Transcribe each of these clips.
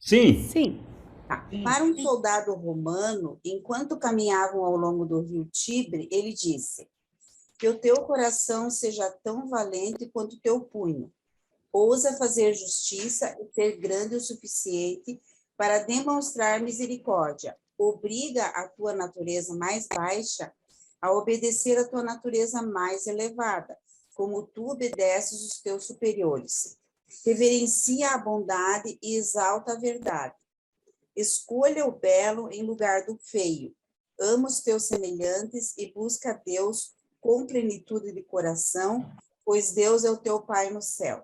Sim, Sim. Tá. Para um soldado romano, enquanto caminhavam ao longo do rio Tibre, ele disse: que o teu coração seja tão valente quanto o teu punho. Ousa fazer justiça e ser grande o suficiente para demonstrar misericórdia. Obriga a tua natureza mais baixa a obedecer a tua natureza mais elevada, como tu obedeces os teus superiores. Reverencia a bondade e exalta a verdade. Escolha o belo em lugar do feio. Ama os teus semelhantes e busca a Deus com plenitude de coração, pois Deus é o teu Pai no céu.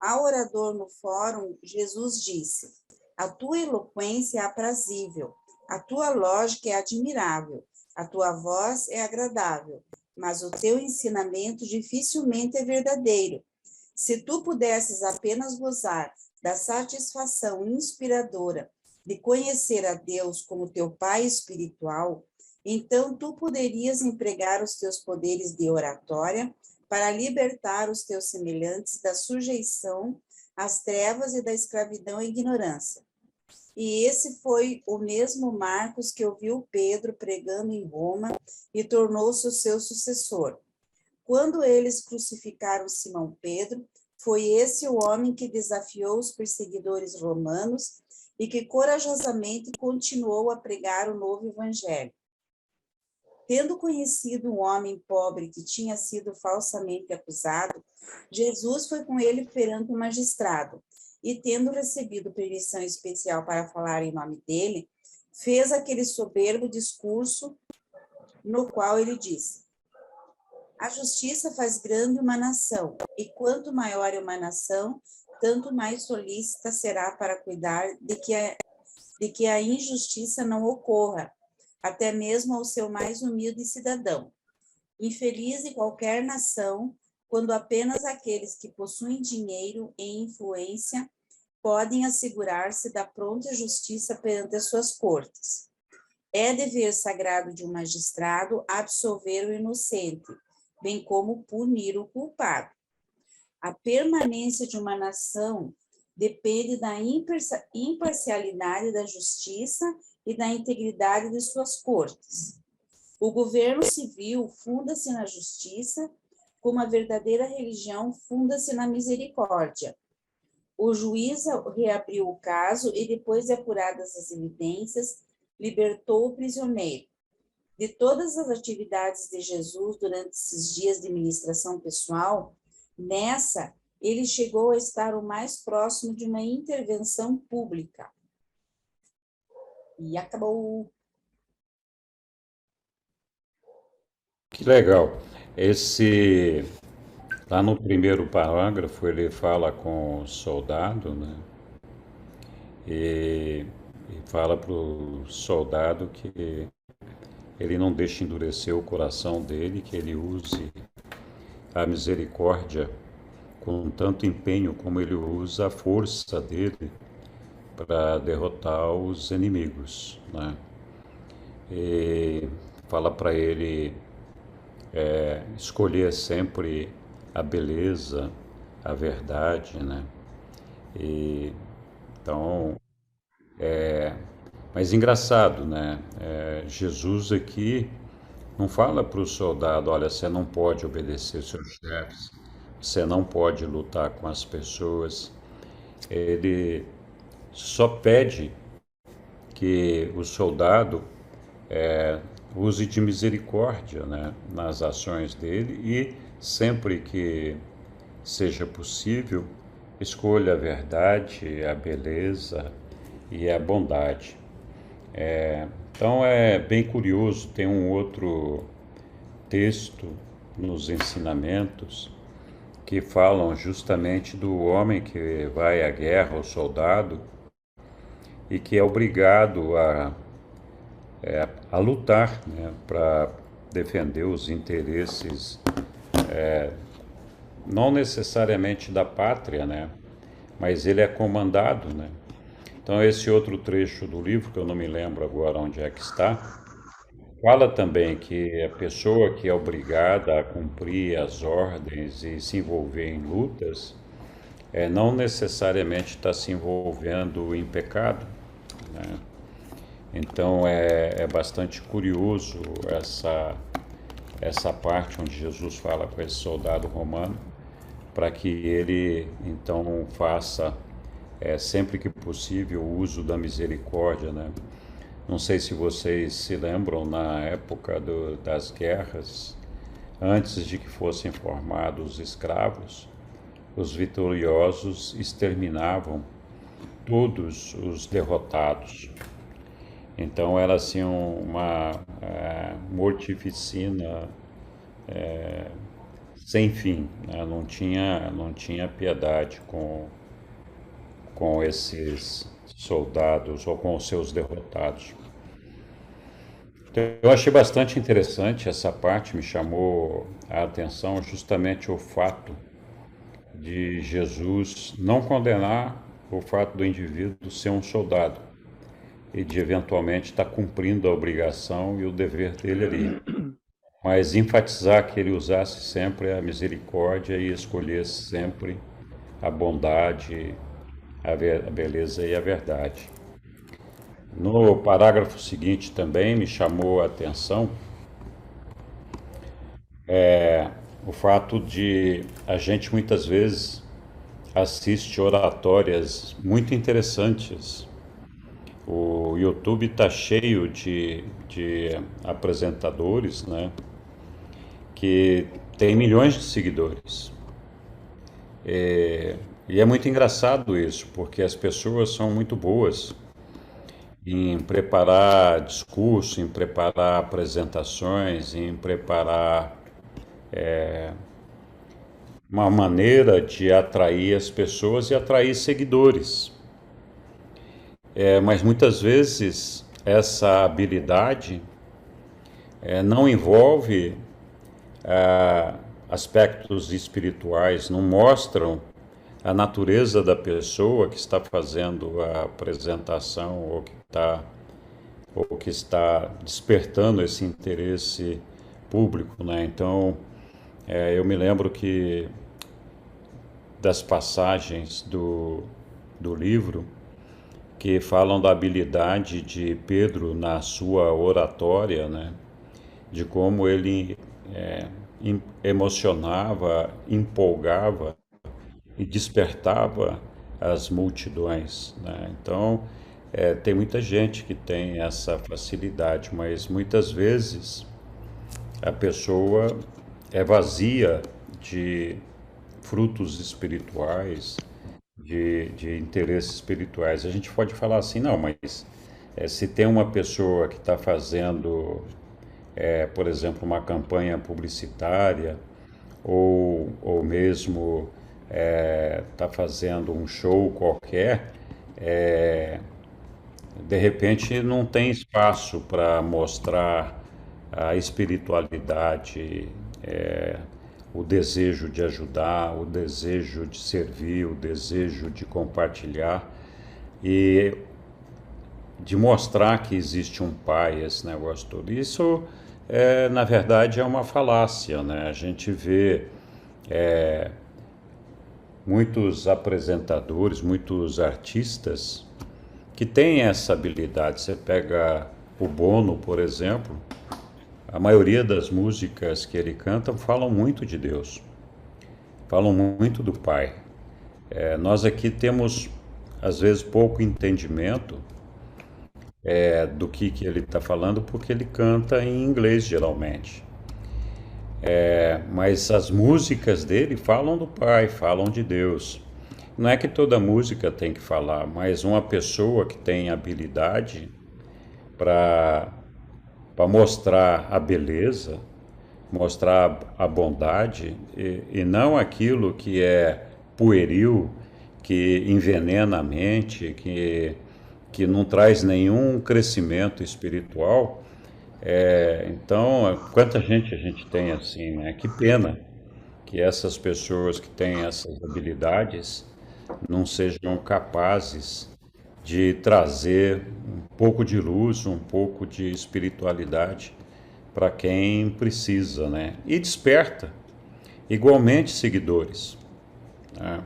Ao orador no fórum, Jesus disse: a tua eloquência é aprazível, a tua lógica é admirável, a tua voz é agradável, mas o teu ensinamento dificilmente é verdadeiro. Se tu pudesses apenas gozar da satisfação inspiradora de conhecer a Deus como teu Pai espiritual, então tu poderias empregar os teus poderes de oratória para libertar os teus semelhantes da sujeição às trevas e da escravidão à ignorância. E esse foi o mesmo Marcos que ouviu Pedro pregando em Roma e tornou-se o seu sucessor. Quando eles crucificaram Simão Pedro, foi esse o homem que desafiou os perseguidores romanos e que corajosamente continuou a pregar o novo evangelho. Tendo conhecido um homem pobre que tinha sido falsamente acusado, Jesus foi com ele perante o magistrado e, tendo recebido permissão especial para falar em nome dele, fez aquele soberbo discurso no qual ele disse: a justiça faz grande uma nação, e quanto maior é uma nação, tanto mais solícita será para cuidar de que a injustiça não ocorra, até mesmo ao seu mais humilde cidadão. Infeliz de qualquer nação, quando apenas aqueles que possuem dinheiro e influência podem assegurar-se da pronta justiça perante as suas cortes. É dever sagrado de um magistrado absolver o inocente, bem como punir o culpado. A permanência de uma nação depende da imparcialidade da justiça e da integridade de suas cortes. O governo civil funda-se na justiça, como a verdadeira religião funda-se na misericórdia. O juiz reabriu o caso e, depois de apuradas as evidências, libertou o prisioneiro. De todas as atividades de Jesus durante esses dias de ministração pessoal, nessa, ele chegou a estar o mais próximo de uma intervenção pública. E acabou. que legal. Esse, lá no primeiro parágrafo, ele fala com o soldado, né? E, e fala para o soldado que ele não deixe endurecer o coração dele, que ele use a misericórdia com tanto empenho como ele usa a força dele para derrotar os inimigos, né? E fala para ele escolher sempre a beleza, a verdade, né? E então, mas engraçado, né? Jesus aqui não fala para o soldado, olha, você não pode obedecer seus chefes, você não pode lutar com as pessoas. Ele só pede que o soldado use de misericórdia, né, nas ações dele e sempre que seja possível, escolha a verdade, a beleza e a bondade. Então é bem curioso, tem um outro texto nos ensinamentos que falam justamente do homem que vai à guerra, o soldado, e que é obrigado a lutar, né, para defender os interesses, não necessariamente da pátria, né, mas ele é comandado, né. Então esse outro trecho do livro, que eu não me lembro agora onde é que está, fala também que a pessoa que é obrigada a cumprir as ordens e se envolver em lutas, não necessariamente está se envolvendo em pecado, né? Então é bastante curioso essa parte onde Jesus fala com esse soldado romano, para que ele então faça sempre que possível o uso da misericórdia, né? Não sei se vocês se lembram, na época das guerras, antes de que fossem formados escravos, os vitoriosos exterminavam todos os derrotados. Então era assim uma mortificina sem fim, né? Não tinha piedade com esses soldados ou com os seus derrotados. Então, eu achei bastante interessante essa parte, me chamou a atenção justamente o fato de Jesus não condenar o fato do indivíduo ser um soldado e de eventualmente estar cumprindo a obrigação e o dever dele ali, mas enfatizar que ele usasse sempre a misericórdia e escolhesse sempre a bondade, a beleza e a verdade. No parágrafo seguinte também me chamou a atenção o fato de a gente muitas vezes assiste oratórias muito interessantes. O YouTube está cheio de apresentadores, né, que tem milhões de seguidores. E é muito engraçado isso, porque as pessoas são muito boas em preparar discurso, em preparar apresentações, em preparar uma maneira de atrair as pessoas e atrair seguidores. Mas muitas vezes essa habilidade não envolve aspectos espirituais, não mostram a natureza da pessoa que está fazendo a apresentação ou que está despertando esse interesse público, né? Então, eu me lembro que das passagens do livro que falam da habilidade de Pedro na sua oratória, né? De como ele emocionava, empolgava e despertava as multidões, né? Então, tem muita gente que tem essa facilidade, mas muitas vezes a pessoa é vazia de frutos espirituais, de interesses espirituais. A gente pode falar assim, não, mas se tem uma pessoa que está fazendo, por exemplo, uma campanha publicitária ou mesmo está fazendo um show qualquer, de repente não tem espaço para mostrar a espiritualidade, o desejo de ajudar, o desejo de servir, o desejo de compartilhar e de mostrar que existe um pai, esse negócio todo. Isso, na verdade, é uma falácia, né? A gente vê muitos apresentadores, muitos artistas que têm essa habilidade. Você pega o Bono, por exemplo, a maioria das músicas que ele canta falam muito de Deus, falam muito do Pai. Nós aqui temos, às vezes, pouco entendimento do que ele está falando, porque ele canta em inglês, geralmente. Mas as músicas dele falam do Pai, falam de Deus. Não é que toda música tem que falar, mas uma pessoa que tem habilidade para mostrar a beleza, mostrar a bondade e não aquilo que é pueril, que envenena a mente, que não traz nenhum crescimento espiritual. Então, quanta gente a gente tem assim, né? Que pena que essas pessoas que têm essas habilidades não sejam capazes de trazer um pouco de luz, um pouco de espiritualidade para quem precisa, né? E desperta igualmente seguidores, né?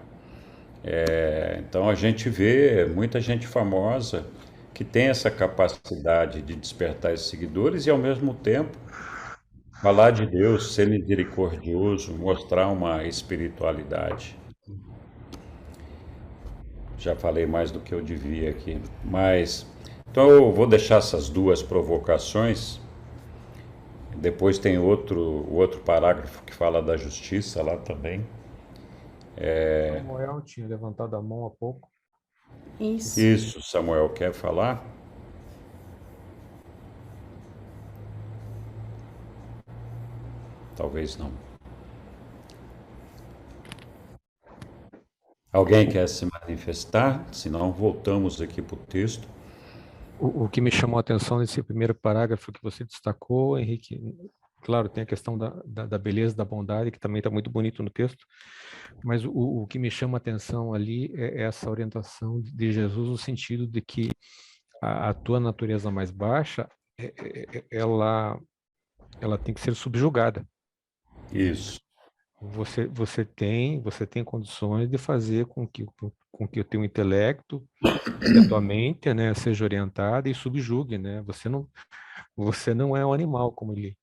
Então a gente vê muita gente famosa que tem essa capacidade de despertar esses seguidores e ao mesmo tempo falar de Deus, ser misericordioso, mostrar uma espiritualidade. Já falei mais do que eu devia aqui, mas então eu vou deixar essas duas provocações. Depois tem o outro parágrafo que fala da justiça lá também. Samuel tinha levantado a mão há pouco. Isso, Samuel quer falar? Talvez não. Alguém quer se manifestar? Senão voltamos aqui para o texto. O que me chamou a atenção nesse primeiro parágrafo que você destacou, Henrique, claro, tem a questão da beleza, da bondade, que também está muito bonito no texto, mas o que me chama a atenção ali é essa orientação de Jesus no sentido de que a tua natureza mais baixa, ela tem que ser subjugada. Isso. Você tem condições de fazer com que o teu intelecto e a tua mente, né, seja orientada e subjugue, né? Você não é um animal, como ele,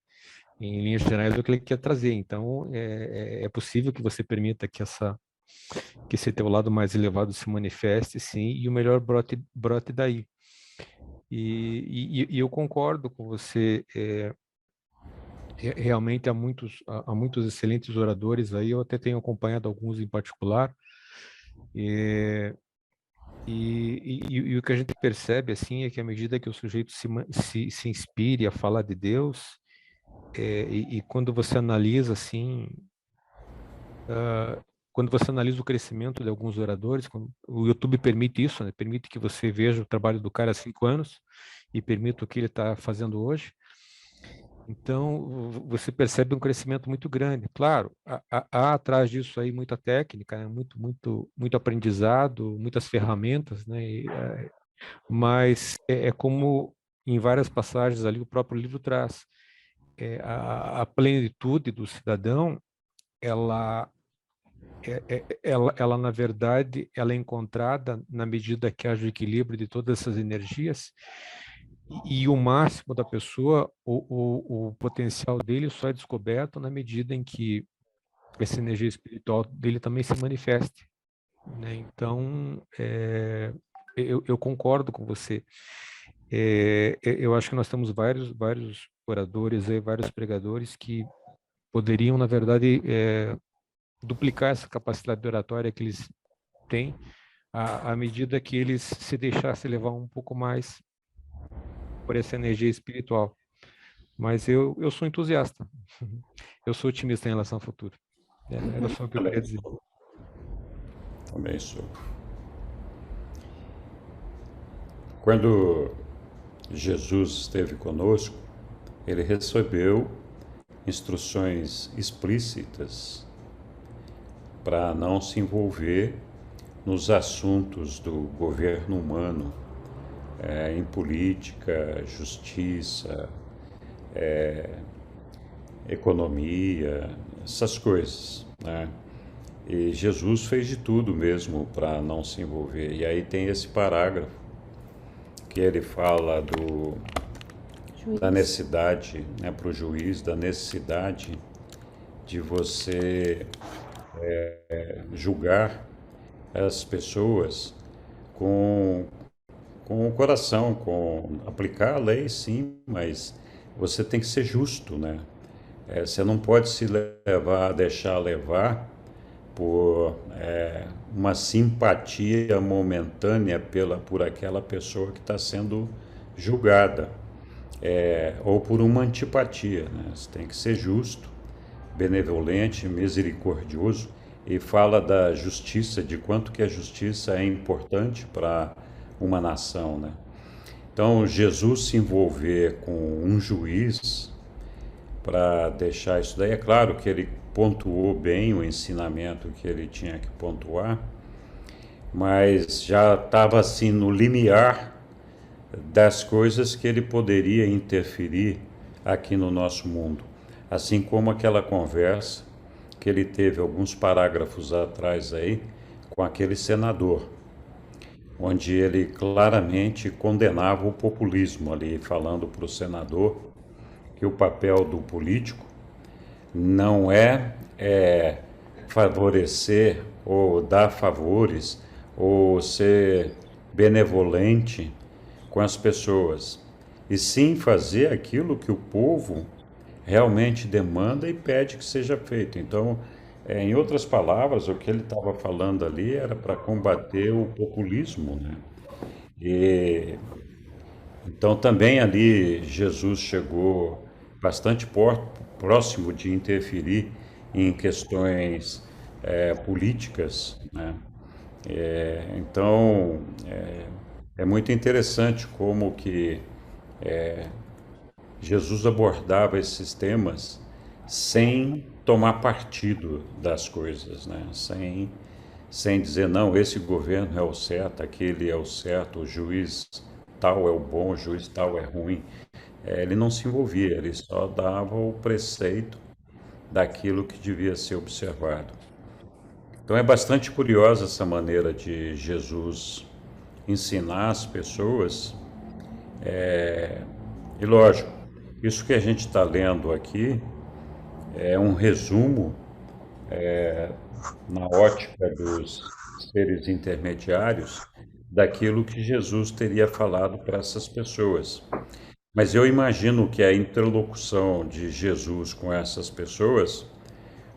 em linhas gerais, é o que ele quer trazer. Então, é possível que você permita que esse teu lado mais elevado se manifeste, sim, e o melhor brote daí. E eu concordo com você. Realmente há muitos excelentes oradores aí. Eu até tenho acompanhado alguns em particular. E o que a gente percebe assim é que à medida que o sujeito se inspire a falar de Deus, e quando você analisa assim, quando você analisa o crescimento de alguns oradores, o YouTube permite isso, né? Permite que você veja o trabalho do cara há 5 anos e permite o que ele está fazendo hoje. Então, você percebe um crescimento muito grande. Claro, há atrás disso aí muita técnica, né? Muito aprendizado, muitas ferramentas, né? Mas é como em várias passagens ali o próprio livro traz. A plenitude do cidadão, ela na verdade, ela é encontrada na medida que haja o equilíbrio de todas essas energias e o máximo da pessoa, o potencial dele só é descoberto na medida em que essa energia espiritual dele também se manifeste, né? Então, eu concordo com você. Eu acho que nós temos vários oradores, vários pregadores que poderiam, na verdade, duplicar essa capacidade oratória que eles têm à medida que eles se deixassem levar um pouco mais por essa energia espiritual. Mas eu sou entusiasta. Eu sou otimista em relação ao futuro. Era só o que eu queria dizer. Também sou. Quando Jesus esteve conosco, ele recebeu instruções explícitas para não se envolver nos assuntos do governo humano, em política, justiça, economia, essas coisas, né? E Jesus fez de tudo mesmo para não se envolver. E aí tem esse parágrafo que ele fala da necessidade, né, para o juiz, da necessidade de você julgar as pessoas com o coração, aplicar a lei, sim, mas você tem que ser justo, né? Você não pode se deixar levar por uma simpatia momentânea por aquela pessoa que está sendo julgada, ou por uma antipatia, né? Você tem que ser justo, benevolente, misericordioso, e fala da justiça, de quanto que a justiça é importante para uma nação, né? Então, Jesus se envolver com um juiz para deixar isso daí, é claro que ele pontuou bem o ensinamento que ele tinha que pontuar, mas já estava assim no limiar das coisas que ele poderia interferir aqui no nosso mundo. Assim como aquela conversa que ele teve alguns parágrafos atrás aí com com aquele senador, onde ele claramente condenava o populismo ali, falando para o senador que o papel do político não é favorecer ou dar favores ou ser benevolente com as pessoas, e sim fazer aquilo que o povo realmente demanda e pede que seja feito. Então, em outras palavras, o que ele estava falando ali era para combater o populismo, né? E então também ali Jesus chegou bastante próximo de interferir em questões políticas, né? Então é muito interessante como que Jesus abordava esses temas sem tomar partido das coisas, né? Sem dizer, não, esse governo é o certo, aquele é o certo, o juiz tal é o bom, o juiz tal é ruim. Ele não se envolvia, ele só dava o preceito daquilo que devia ser observado. Então é bastante curiosa essa maneira de Jesus ensinar as pessoas. E lógico, isso que a gente está lendo aqui é um resumo na ótica dos seres intermediários daquilo que Jesus teria falado para essas pessoas. Mas eu imagino que a interlocução de Jesus com essas pessoas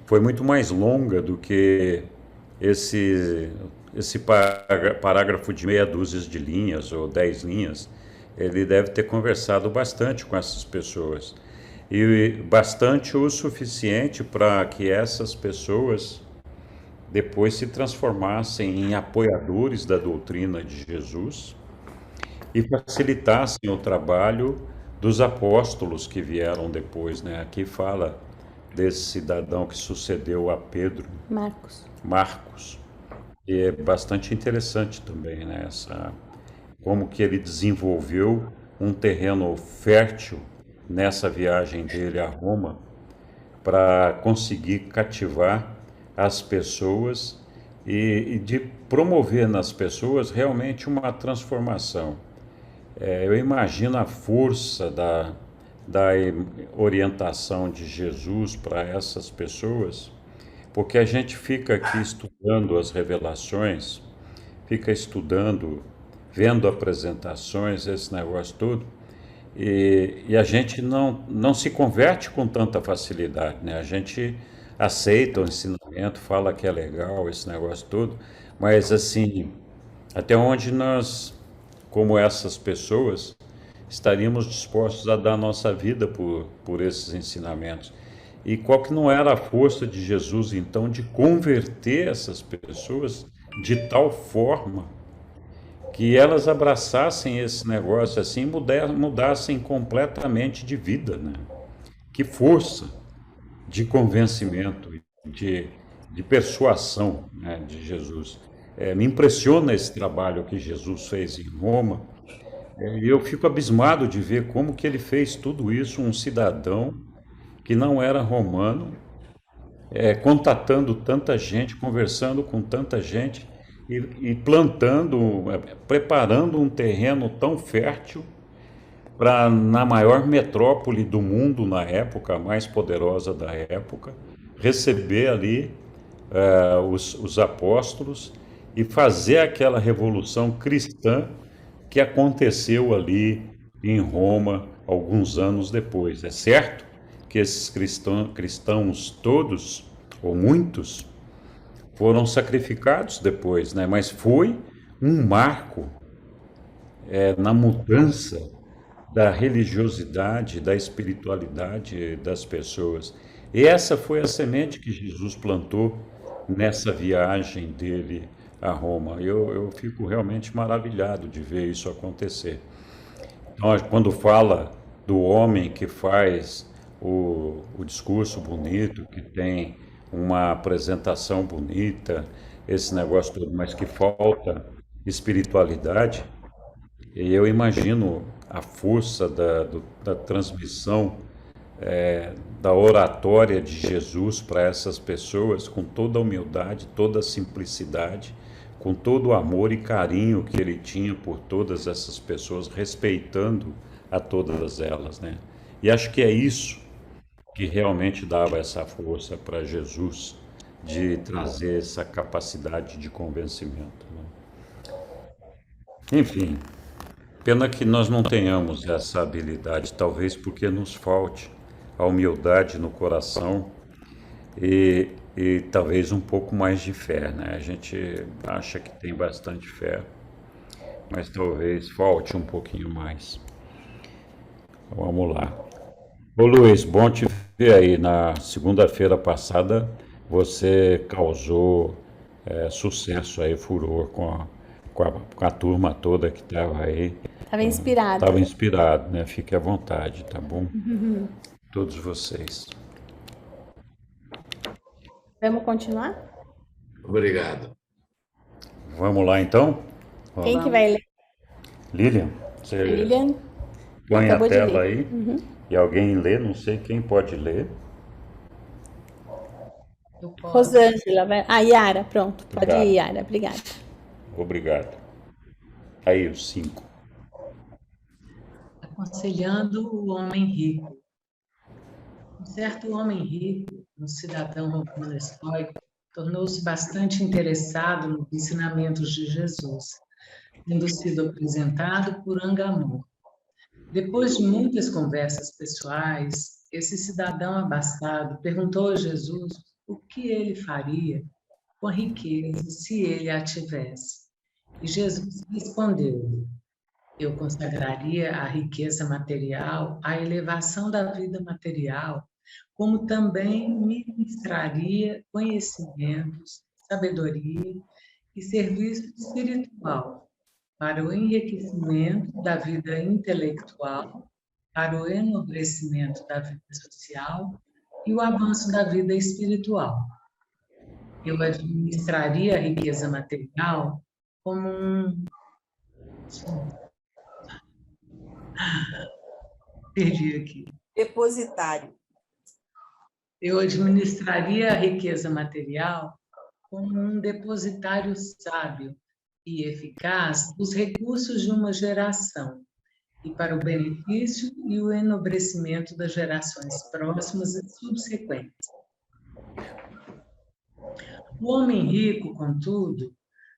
foi muito mais longa do que esse parágrafo de meia dúzia de linhas ou 10 linhas. Ele deve ter conversado bastante com essas pessoas. E bastante o suficiente para que essas pessoas depois se transformassem em apoiadores da doutrina de Jesus e facilitassem o trabalho dos apóstolos que vieram depois, né? Aqui fala desse cidadão que sucedeu a Pedro, Marcos. E é bastante interessante também, né? Como que ele desenvolveu um terreno fértil nessa viagem dele a Roma para conseguir cativar as pessoas e de promover nas pessoas realmente uma transformação. Eu imagino a força da orientação de Jesus para essas pessoas, porque a gente fica aqui estudando as revelações, fica estudando, vendo apresentações, esse negócio todo, e a gente não se converte com tanta facilidade, né? A gente aceita o ensinamento, fala que é legal esse negócio todo, mas assim, até onde nós, como essas pessoas, estaríamos dispostos a dar nossa vida por esses ensinamentos? E qual que não era a força de Jesus, então, de converter essas pessoas de tal forma que elas abraçassem esse negócio assim, mudassem completamente de vida, né? Que força de convencimento, de persuasão, né, de Jesus. Me impressiona esse trabalho que Jesus fez em Roma, e eu fico abismado de ver como que ele fez tudo isso, um cidadão que não era romano, contatando tanta gente, conversando com tanta gente e plantando, preparando um terreno tão fértil para, na maior metrópole do mundo na época, a mais poderosa da época, receber ali os apóstolos e fazer aquela revolução cristã que aconteceu ali em Roma alguns anos depois. É certo que esses cristãos todos, ou muitos, foram sacrificados depois, né? Mas foi um marco na mudança da religiosidade, da espiritualidade das pessoas. E essa foi a semente que Jesus plantou nessa viagem dele a Roma. Eu fico realmente maravilhado de ver isso acontecer. Então, quando fala do homem que faz o discurso bonito, que tem uma apresentação bonita, esse negócio todo, mas que falta espiritualidade, e eu imagino a força da transmissão da oratória de Jesus para essas pessoas, com toda a humildade, toda a simplicidade, com todo o amor e carinho que ele tinha por todas essas pessoas, respeitando a todas elas, né? E acho que é isso que realmente dava essa força para Jesus de trazer essa capacidade de convencimento, né? Enfim, pena que nós não tenhamos essa habilidade, talvez porque nos falte a humildade no coração e talvez um pouco mais de fé, né? A gente acha que tem bastante fé, mas talvez falte um pouquinho mais. Vamos lá. Ô Luiz, bom te ver aí. Na segunda-feira passada você causou sucesso aí, furor com a turma toda que estava aí. Estava inspirada. Estava inspirado, né? Fique à vontade, tá bom? Todos vocês. Vamos continuar? Obrigado. Vamos lá então? Quem que vai ler? Lilian, você Lilian põe a acabou de tela ler. aí e alguém lê, não sei quem pode ler. Rosângela, vai. Ah, Yara, pronto. Pode Obrigado. ir, Yara. Obrigada. Obrigado. Aí, os 5. Aconselhando o homem rico. Um certo homem rico, um cidadão romano estoico, tornou-se bastante interessado nos ensinamentos de Jesus, tendo sido apresentado por Angamor. Depois de muitas conversas pessoais, esse cidadão abastado perguntou a Jesus o que ele faria com a riqueza se ele a tivesse. E Jesus respondeu: eu consagraria a riqueza material à elevação da vida material, como também ministraria conhecimentos, sabedoria e serviço espiritual para o enriquecimento da vida intelectual, para o enobrecimento da vida social e o avanço da vida espiritual. Eu administraria a riqueza material como Perdi aqui. Depositário. Eu administraria a riqueza material como um depositário sábio e eficaz dos recursos de uma geração, e para o benefício e o enobrecimento das gerações próximas e subsequentes. O homem rico, contudo,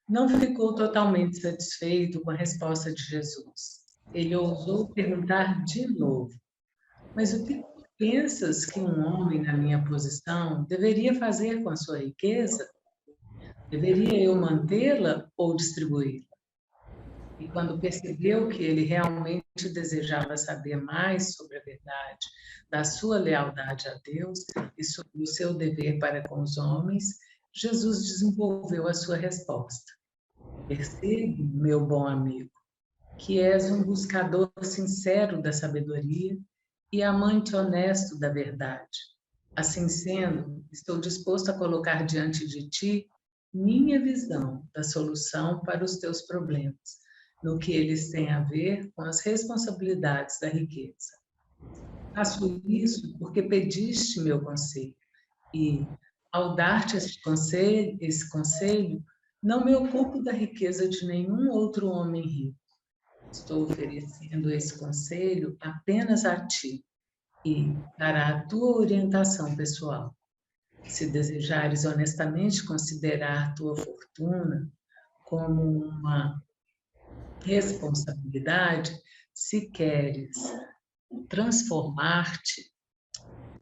não ficou totalmente satisfeito com a resposta de Jesus. Ele ousou perguntar de novo: mas o que pensas que um homem na minha posição deveria fazer com a sua riqueza? Deveria eu mantê-la ou distribuí-la? E quando percebeu que ele realmente desejava saber mais sobre a verdade da sua lealdade a Deus e sobre o seu dever para com os homens, Jesus desenvolveu a sua resposta. Percebe, meu bom amigo, que és um buscador sincero da sabedoria e amante honesto da verdade. Assim sendo, estou disposto a colocar diante de ti minha visão da solução para os teus problemas, no que eles têm a ver com as responsabilidades da riqueza. Faço isso porque pediste meu conselho e, ao dar-te esse conselho, não me ocupo da riqueza de nenhum outro homem rico. Estou oferecendo esse conselho apenas a ti e para a tua orientação pessoal. Se desejares honestamente considerar tua fortuna como uma responsabilidade, se queres transformar-te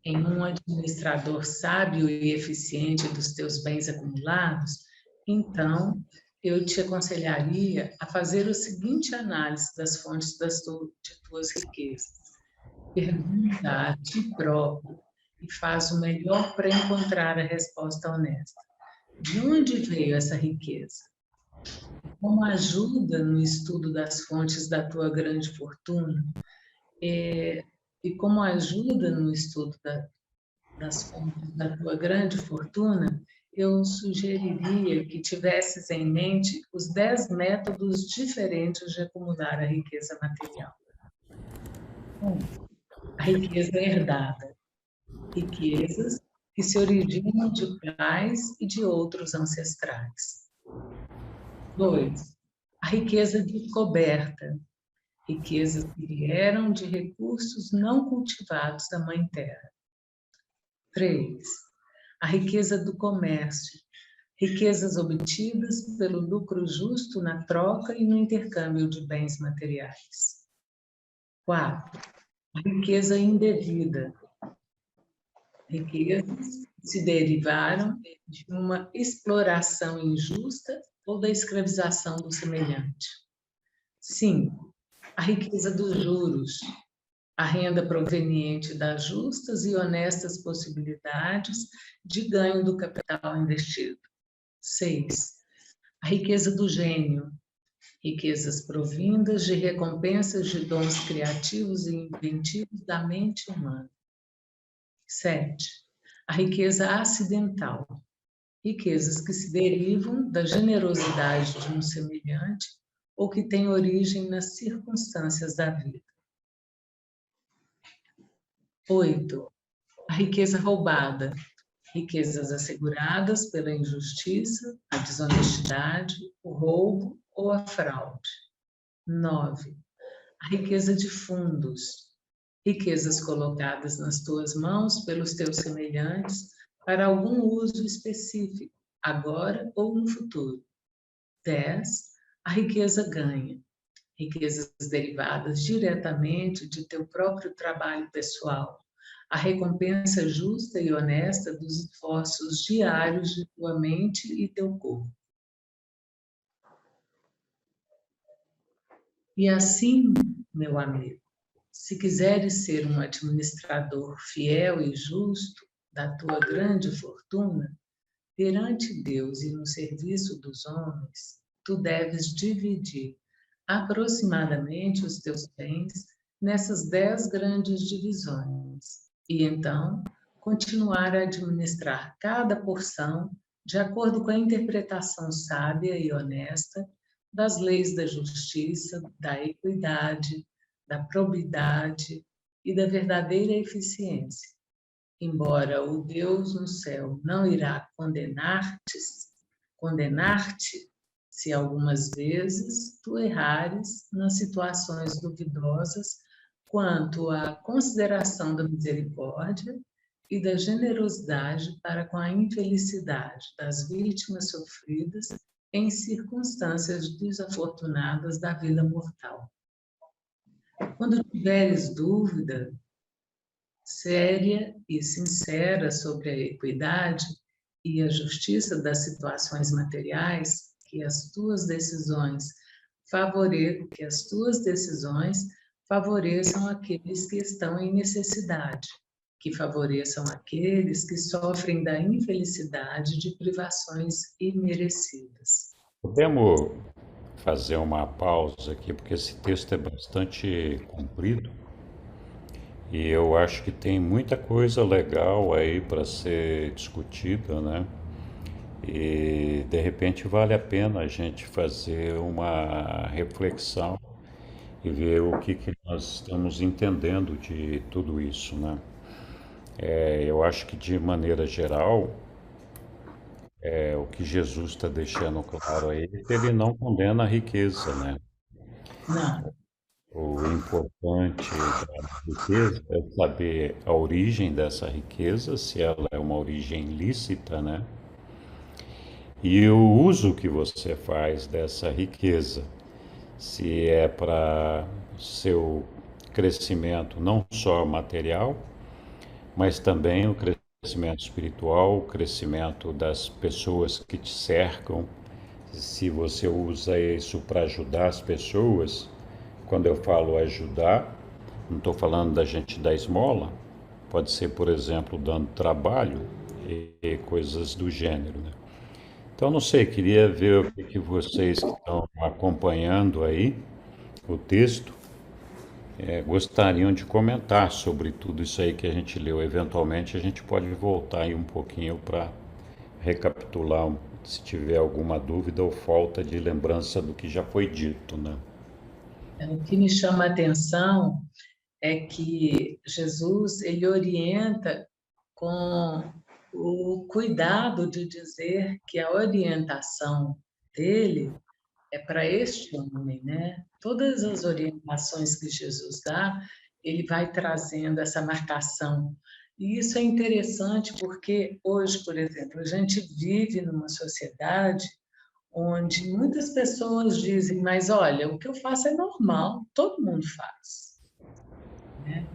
em um administrador sábio e eficiente dos teus bens acumulados, então eu te aconselharia a fazer o seguinte análise das fontes de tuas riquezas. Pergunta a ti próprio e faz o melhor para encontrar a resposta honesta. De onde veio essa riqueza? Como ajuda no estudo das fontes da tua grande fortuna? E como ajuda no estudo das fontes da tua grande fortuna, eu sugeriria que tivesses em mente os 10 métodos diferentes de acumular a riqueza material. A riqueza herdada. Riquezas que se originam de pais e de outros ancestrais. 2. A riqueza descoberta, riquezas que vieram de recursos não cultivados da Mãe Terra. 3. A riqueza do comércio, riquezas obtidas pelo lucro justo na troca e no intercâmbio de bens materiais. 4. A riqueza indevida, riquezas que se derivaram de uma exploração injusta ou da escravização do semelhante. 5. A riqueza dos juros, a renda proveniente das justas e honestas possibilidades de ganho do capital investido. 6. A riqueza do gênio, riquezas provindas de recompensas de dons criativos e inventivos da mente humana. 7. A riqueza acidental, riquezas que se derivam da generosidade de um semelhante ou que têm origem nas circunstâncias da vida. 8. A riqueza roubada, riquezas asseguradas pela injustiça, a desonestidade, o roubo ou a fraude. 9. A riqueza de fundos, riquezas colocadas nas tuas mãos pelos teus semelhantes para algum uso específico, agora ou no futuro. 10. A riqueza ganha, riquezas derivadas diretamente de teu próprio trabalho pessoal, a recompensa justa e honesta dos esforços diários de tua mente e teu corpo. E assim, meu amigo, se quiseres ser um administrador fiel e justo da tua grande fortuna, perante Deus e no serviço dos homens, tu deves dividir aproximadamente os teus bens nessas 10 grandes divisões, e então continuar a administrar cada porção de acordo com a interpretação sábia e honesta das leis da justiça, da equidade, da probidade e da verdadeira eficiência. Embora o Deus no céu não irá condenar-te se algumas vezes tu errares nas situações duvidosas quanto à consideração da misericórdia e da generosidade para com a infelicidade das vítimas sofridas em circunstâncias desafortunadas da vida mortal. Quando tiveres dúvida séria e sincera sobre a equidade e a justiça das situações materiais, que as tuas decisões favoreçam aqueles que estão em necessidade, que favoreçam aqueles que sofrem da infelicidade de privações imerecidas. Podemos fazer uma pausa aqui, porque esse texto é bastante comprido e eu acho que tem muita coisa legal aí para ser discutida, né? E de repente vale a pena a gente fazer uma reflexão e ver o que nós estamos entendendo de tudo isso, né? Eu acho que de maneira geral, o que Jesus está deixando claro aí é que ele não condena a riqueza, né? Não, O importante da riqueza é saber a origem dessa riqueza, se ela é uma origem lícita, né? E o uso que você faz dessa riqueza, se é para seu crescimento não só material, mas também o crescimento espiritual, o crescimento das pessoas que te cercam. Se você usa isso para ajudar as pessoas, quando eu falo ajudar, não estou falando da gente dar esmola, pode ser, por exemplo, dando trabalho e coisas do gênero, né? Então, não sei, queria ver o que vocês que estão acompanhando aí o texto gostariam de comentar sobre tudo isso aí que a gente leu. Eventualmente, a gente pode voltar aí um pouquinho para recapitular se tiver alguma dúvida ou falta de lembrança do que já foi dito, né? o que me chama a atenção é que Jesus, ele orienta com o cuidado de dizer que a orientação dele é para este homem, né? Todas as orientações que Jesus dá, ele vai trazendo essa marcação. E isso é interessante porque hoje, por exemplo, a gente vive numa sociedade onde muitas pessoas dizem, mas olha, o que eu faço é normal, todo mundo faz, né?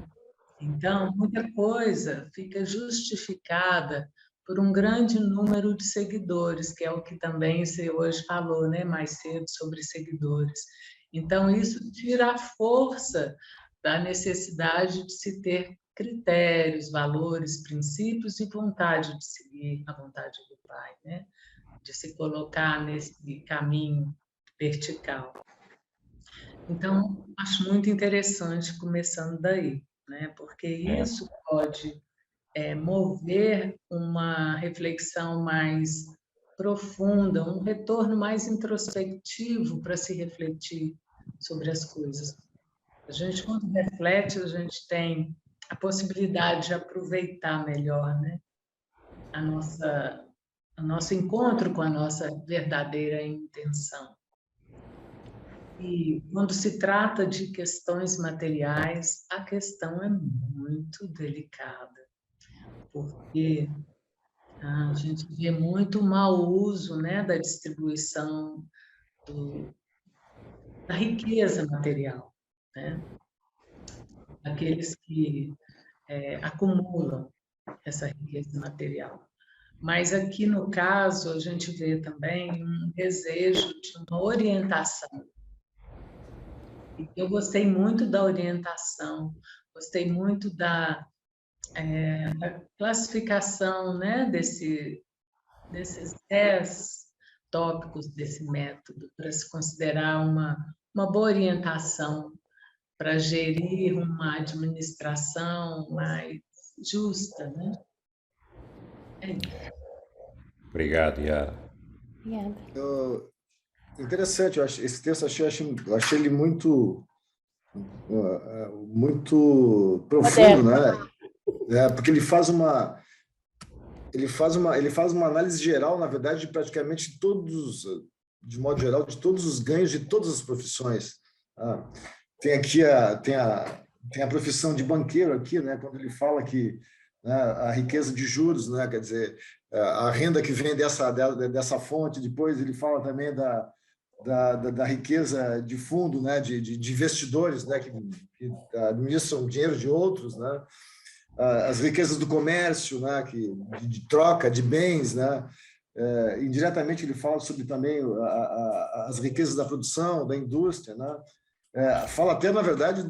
Então, muita coisa fica justificada por um grande número de seguidores, que é o que também você hoje falou, né, mais cedo, sobre seguidores. Então, isso tira a força da necessidade de se ter critérios, valores, princípios e vontade de seguir a vontade do Pai, né? De se colocar nesse caminho vertical. Então, acho muito interessante começando daí, né? Porque isso pode mover uma reflexão mais profunda, um retorno mais introspectivo para se refletir sobre as coisas. A gente, quando reflete, a gente tem a possibilidade de aproveitar melhor, né? O nosso encontro com a nossa verdadeira intenção. E quando se trata de questões materiais, a questão é muito delicada, porque a gente vê muito mau uso, né, da distribuição da riqueza material, né? Aqueles que acumulam essa riqueza material. Mas aqui, no caso, a gente vê também um desejo de uma orientação. Eu gostei muito da orientação, gostei muito da classificação, né, desses 10 tópicos desse método, para se considerar uma boa orientação para gerir uma administração mais justa, né? Obrigado, Yara. Obrigada. Interessante, esse texto eu achei ele muito profundo, né? Porque ele faz uma análise geral, na verdade, de praticamente todos, de modo geral, de todos os ganhos de todas as profissões. Tem aqui a profissão de banqueiro aqui, né? Quando ele fala que, né, a riqueza de juros, né? Quer dizer, a renda que vem dessa fonte. Depois ele fala também da riqueza de fundo, né, de investidores, né, que administram dinheiro de outros, né, as riquezas do comércio, né, de troca de bens, né, indiretamente ele fala sobre também as riquezas da produção, da indústria, né, fala até, na verdade,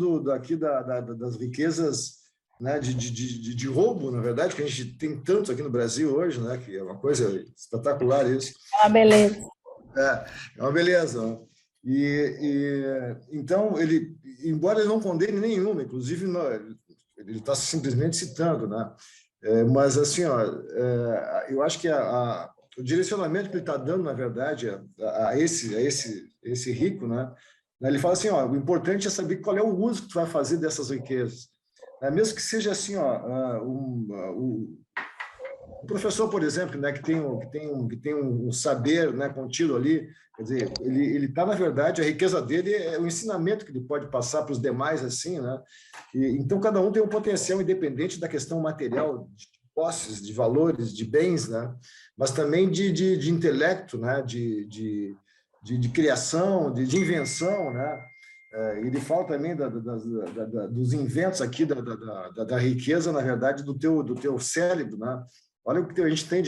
das riquezas, né, de roubo, na verdade, que a gente tem tanto aqui no Brasil hoje, né, que é uma coisa espetacular isso. É uma beleza. É uma beleza. Então, embora ele não condene nenhuma, inclusive ele está simplesmente citando, né? Mas, assim, eu acho que o direcionamento que ele está dando, na verdade, a esse rico, né? Ele fala assim, o importante é saber qual é o uso que tu vai fazer dessas riquezas. Mesmo que seja assim, o professor, por exemplo, né, que tem um saber, né, contido ali, quer dizer, ele está, na verdade, a riqueza dele é o ensinamento que ele pode passar para os demais, assim, né? Então, cada um tem um potencial independente da questão material, de posses, de valores, de bens, né? Mas também de intelecto, né? De criação, de invenção, né? Ele fala também dos inventos aqui, da riqueza, na verdade, do teu cérebro, né? Olha o que a gente tem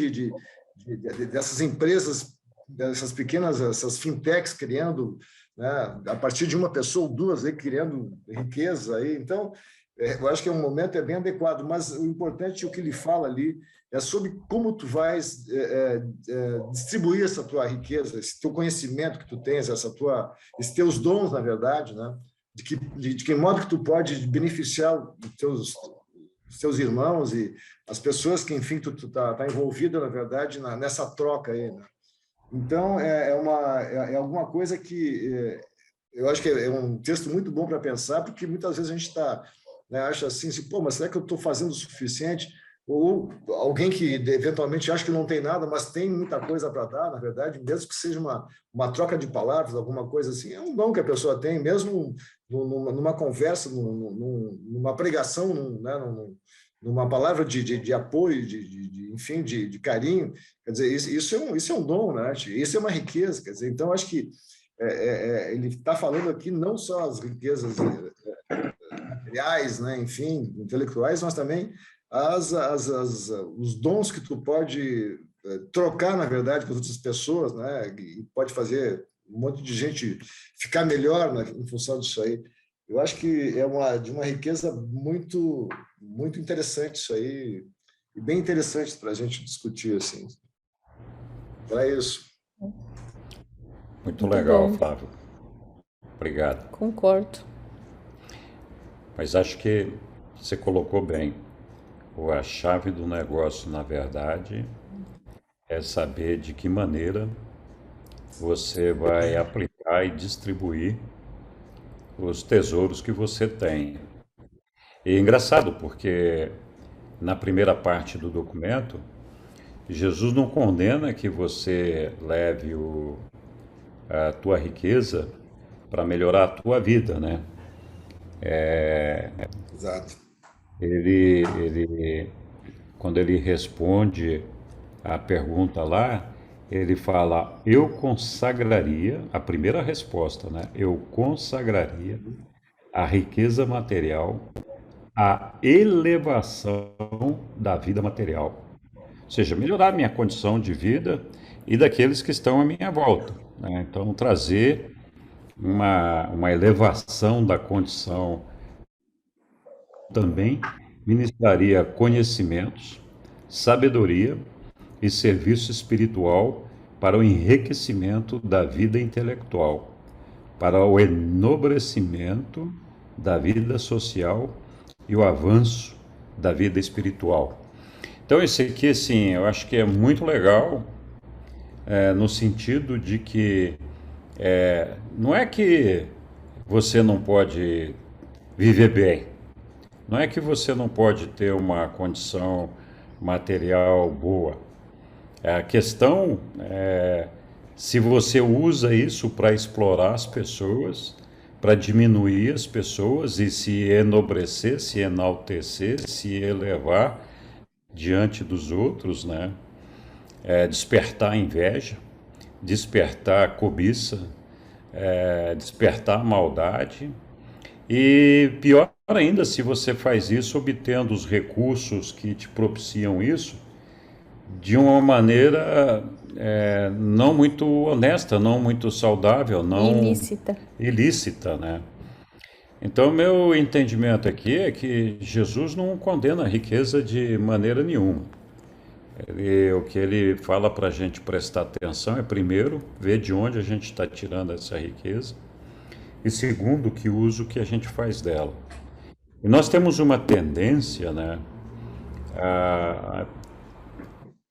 dessas empresas, dessas pequenas, essas fintechs criando, né, a partir de uma pessoa ou duas, aí, criando riqueza. Aí. Então, eu acho que o momento é bem adequado, mas o importante, o que ele fala ali, é sobre como tu vais distribuir essa tua riqueza, esse teu conhecimento que tu tens, esses teus dons, na verdade, né, de que modo que tu pode beneficiar os teus irmãos e as pessoas que, enfim, tu tá envolvido, na verdade, nessa troca aí, né? Então, é alguma coisa que eu acho que é um texto muito bom para pensar, porque muitas vezes a gente acha assim, pô, mas será que eu estou fazendo o suficiente? ou alguém que eventualmente acha que não tem nada, mas tem muita coisa para dar, na verdade, mesmo que seja uma troca de palavras, alguma coisa assim, é um dom que a pessoa tem, mesmo numa conversa, numa pregação, numa palavra de apoio, enfim, de carinho. Quer dizer, isso é um dom, né? Isso é uma riqueza. Quer dizer, então, acho que ele está falando aqui não só as riquezas materiais, né? Enfim, intelectuais, mas também os dons que tu pode trocar, na verdade, com outras pessoas, né? E pode fazer um monte de gente ficar melhor, né, em função disso aí. Eu acho que é de uma riqueza muito, muito interessante isso aí, e bem interessante para a gente discutir, assim. Para isso. Muito Muito legal, bom. Flávio. Obrigado. Concordo. Mas acho que você colocou bem. A chave do negócio, na verdade, é saber de que maneira você vai aplicar e distribuir os tesouros que você tem. E é engraçado, porque na primeira parte do documento, Jesus não condena que você leve a tua riqueza para melhorar a tua vida, né? Exato. Quando ele responde a pergunta lá, ele fala: eu consagraria, a primeira resposta, né? Eu consagraria a riqueza material à elevação da vida material. Ou seja, melhorar a minha condição de vida e daqueles que estão à minha volta, né? Então, trazer uma elevação da condição também ministraria conhecimentos, sabedoria e serviço espiritual para o enriquecimento da vida intelectual, para o enobrecimento da vida social e o avanço da vida espiritual. Então, esse aqui, assim, eu acho que é muito legal, no sentido de que não é que você não pode viver bem, não é que você não pode ter uma condição material boa. A questão é se você usa isso para explorar as pessoas, para diminuir as pessoas e se enobrecer, se enaltecer, se elevar diante dos outros, né? Despertar inveja, despertar cobiça, despertar maldade. E pior ainda, se você faz isso obtendo os recursos que te propiciam isso de uma maneira não muito honesta, não muito saudável, não Ilícita. ilícita, né? Então, meu entendimento aqui é que Jesus não condena a riqueza de maneira nenhuma. O que ele fala para a gente prestar atenção é, primeiro, ver de onde a gente está tirando essa riqueza, e segundo, que uso que a gente faz dela. E nós temos uma tendência, né?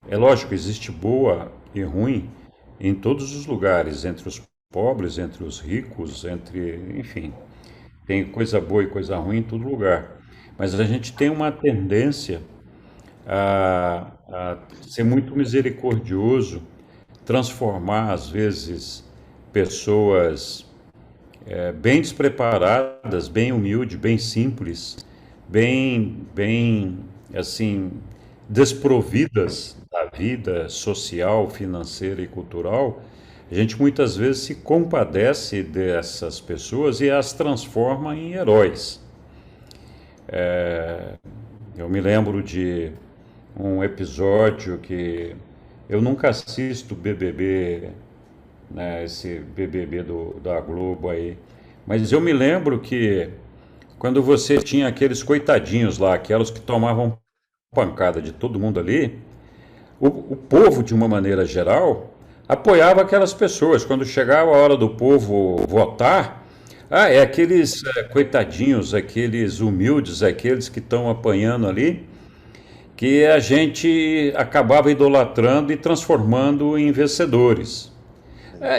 É lógico, existe boa e ruim em todos os lugares, entre os pobres, entre os ricos, enfim, tem coisa boa e coisa ruim em todo lugar. Mas a gente tem uma tendência a ser muito misericordioso, transformar, às vezes, pessoas bem despreparadas, bem humildes, bem simples, bem assim, desprovidas da vida social, financeira e cultural. A gente muitas vezes se compadece dessas pessoas e as transforma em heróis. Eu me lembro de um episódio que eu nunca assisto BBB, né, esse BBB da Globo aí, mas eu me lembro que quando você tinha aqueles coitadinhos lá, aqueles que tomavam pancada de todo mundo ali, o povo, de uma maneira geral, apoiava aquelas pessoas. Quando chegava a hora do povo votar, aqueles coitadinhos, aqueles humildes, aqueles que estão apanhando ali, que a gente acabava idolatrando e transformando em vencedores.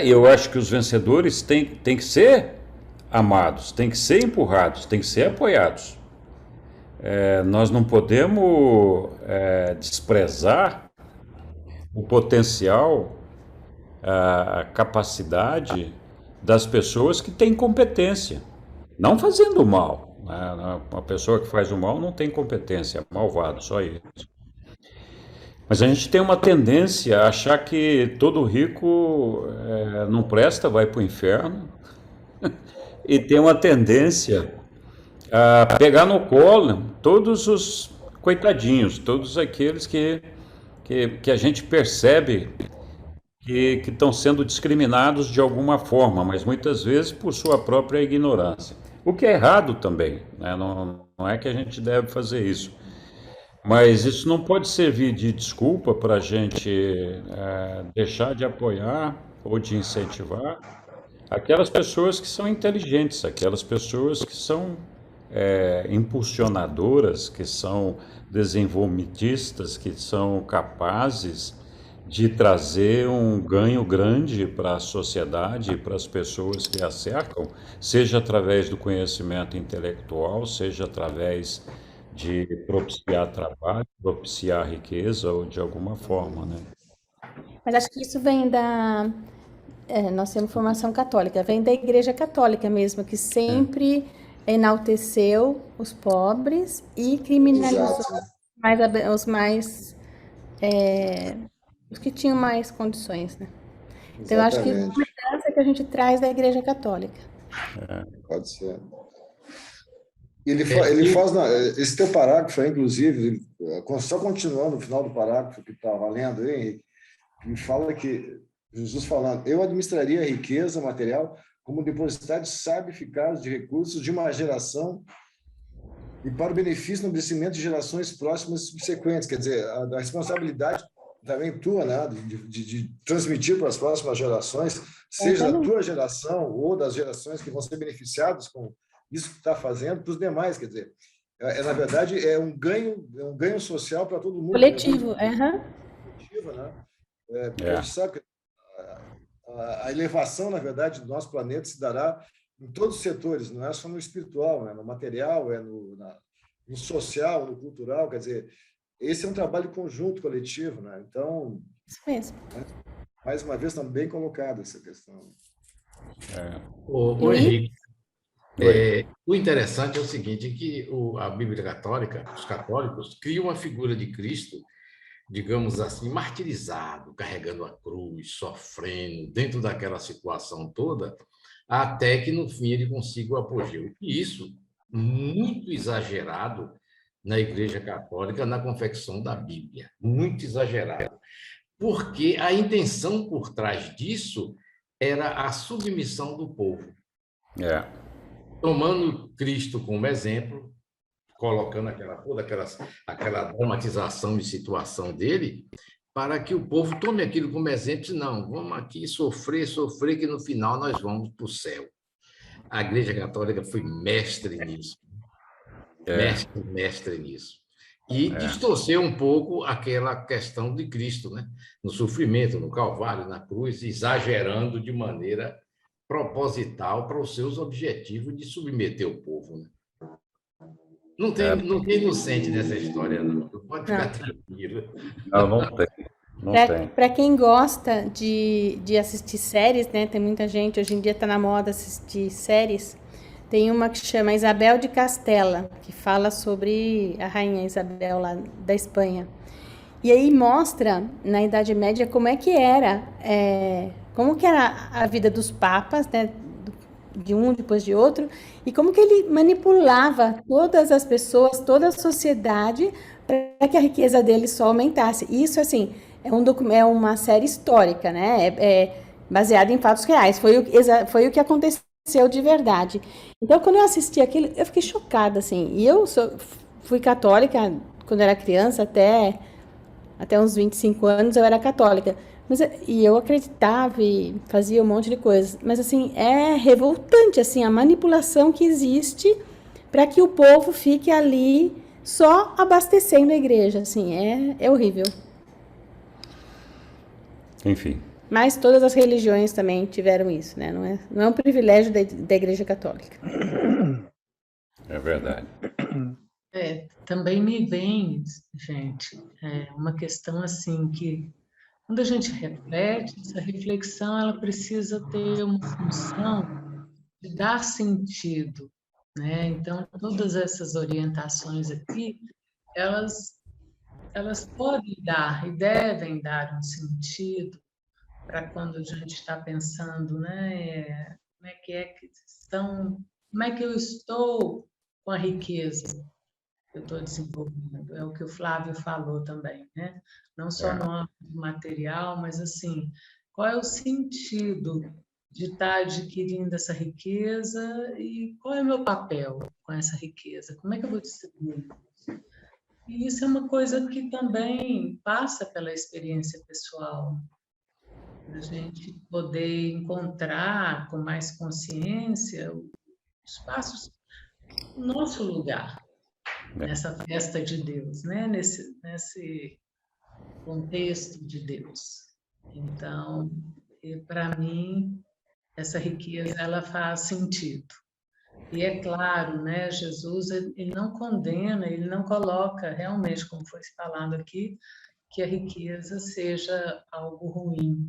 Eu acho que os vencedores têm que ser amados, têm que ser empurrados, têm que ser apoiados. nós não podemos desprezar o potencial, a capacidade das pessoas que têm competência, não fazendo mal, né? Uma pessoa que faz o mal não tem competência, é malvado, só isso. Mas a gente tem uma tendência a achar que todo rico não presta, vai para o inferno, e tem uma tendência a pegar no colo todos os coitadinhos, todos aqueles que a gente percebe que estão sendo discriminados de alguma forma, mas muitas vezes por sua própria ignorância. O que é errado também, né? Não é que a gente deve fazer isso. Mas isso não pode servir de desculpa para a gente deixar de apoiar ou de incentivar aquelas pessoas que são inteligentes, aquelas pessoas que são impulsionadoras, que são desenvolvimentistas, que são capazes de trazer um ganho grande para a sociedade e para as pessoas que a cercam, seja através do conhecimento intelectual, seja através de propiciar trabalho, propiciar riqueza ou de alguma forma, né? Mas acho que isso vem nós temos formação católica, vem da Igreja Católica mesmo, que sempre enalteceu os pobres e criminalizou os que tinham mais condições, né? Então, eu acho que isso é uma mudança que a gente traz da Igreja Católica. Pode ser. Ele faz esse teu parágrafo, inclusive, só continuando no final do parágrafo que estava lendo aí, Henrique, ele fala que Jesus falando, eu administraria a riqueza material como depositário sábio e eficaz de recursos de uma geração e para o benefício e enobrecimento de gerações próximas e subsequentes. Quer dizer, a responsabilidade também tua, né, de transmitir para as próximas gerações, seja da tua geração ou das gerações que vão ser beneficiadas com isso que está fazendo, para os demais. Quer dizer, na verdade, é um ganho social para todo mundo. Coletivo, coletivo, né? Porque a gente sabe que a elevação, na verdade, do nosso planeta se dará em todos os setores, não é só no espiritual, né? No material, no social, no cultural. Quer dizer, esse é um trabalho conjunto, coletivo, né? Então, isso mesmo. Mais uma vez, está bem colocada essa questão. O Henrique, o interessante é o seguinte, que a Bíblia Católica, os católicos, criam uma figura de Cristo, digamos assim, martirizado, carregando a cruz, sofrendo, dentro daquela situação toda, até que, no fim, ele consiga o apogeu. E isso, muito exagerado na Igreja Católica, na confecção da Bíblia. Muito exagerado. Porque a intenção por trás disso era a submissão do povo. Tomando Cristo como exemplo, colocando aquela dramatização e situação dele, para que o povo tome aquilo como exemplo, e não, vamos aqui sofrer, que no final nós vamos para o céu. A Igreja Católica foi mestre nisso. Mestre nisso. E distorceu um pouco aquela questão de Cristo, né? No sofrimento, no Calvário, na cruz, exagerando de maneira proposital para os seus objetivos de submeter o povo, né? Não tem inocente nessa história, não. Pode ficar tranquilo. Não tem. Para quem gosta de assistir séries, né? Tem muita gente, hoje em dia está na moda assistir séries. Tem uma que chama Isabel de Castela, que fala sobre a rainha Isabel lá da Espanha. E aí mostra, na Idade Média, como é que era, a vida dos papas, né? De um depois de outro, e como que ele manipulava todas as pessoas, toda a sociedade, para que a riqueza dele só aumentasse. Isso, assim, é uma série histórica, né? Baseada em fatos reais. Foi o que aconteceu de verdade. Então, quando eu assisti aquilo, eu fiquei chocada, assim. E eu fui católica quando eu era criança, até uns 25 anos eu era católica. E eu acreditava e fazia um monte de coisas. Mas, assim, é revoltante, assim, a manipulação que existe para que o povo fique ali só abastecendo a igreja. Assim, é horrível. Enfim. Mas todas as religiões também tiveram isso, né? Não é um privilégio da Igreja Católica. É verdade. Também me vem, gente, uma questão assim que quando a gente reflete, essa reflexão ela precisa ter uma função de dar sentido, né? Então, todas essas orientações aqui, elas podem dar e devem dar um sentido para quando a gente está pensando, né? Como é que eu estou com a riqueza que eu estou desenvolvendo? É o que o Flávio falou também, né? Não só no âmbito material, mas assim, qual é o sentido de estar adquirindo essa riqueza e qual é o meu papel com essa riqueza? Como é que eu vou distribuir? E isso é uma coisa que também passa pela experiência pessoal, a gente poder encontrar com mais consciência os passos, o nosso lugar nessa festa de Deus, né? Nesse contexto de Deus. Então, para mim, essa riqueza ela faz sentido. E é claro, né? Jesus ele não condena, ele não coloca realmente, como foi falado aqui, que a riqueza seja algo ruim.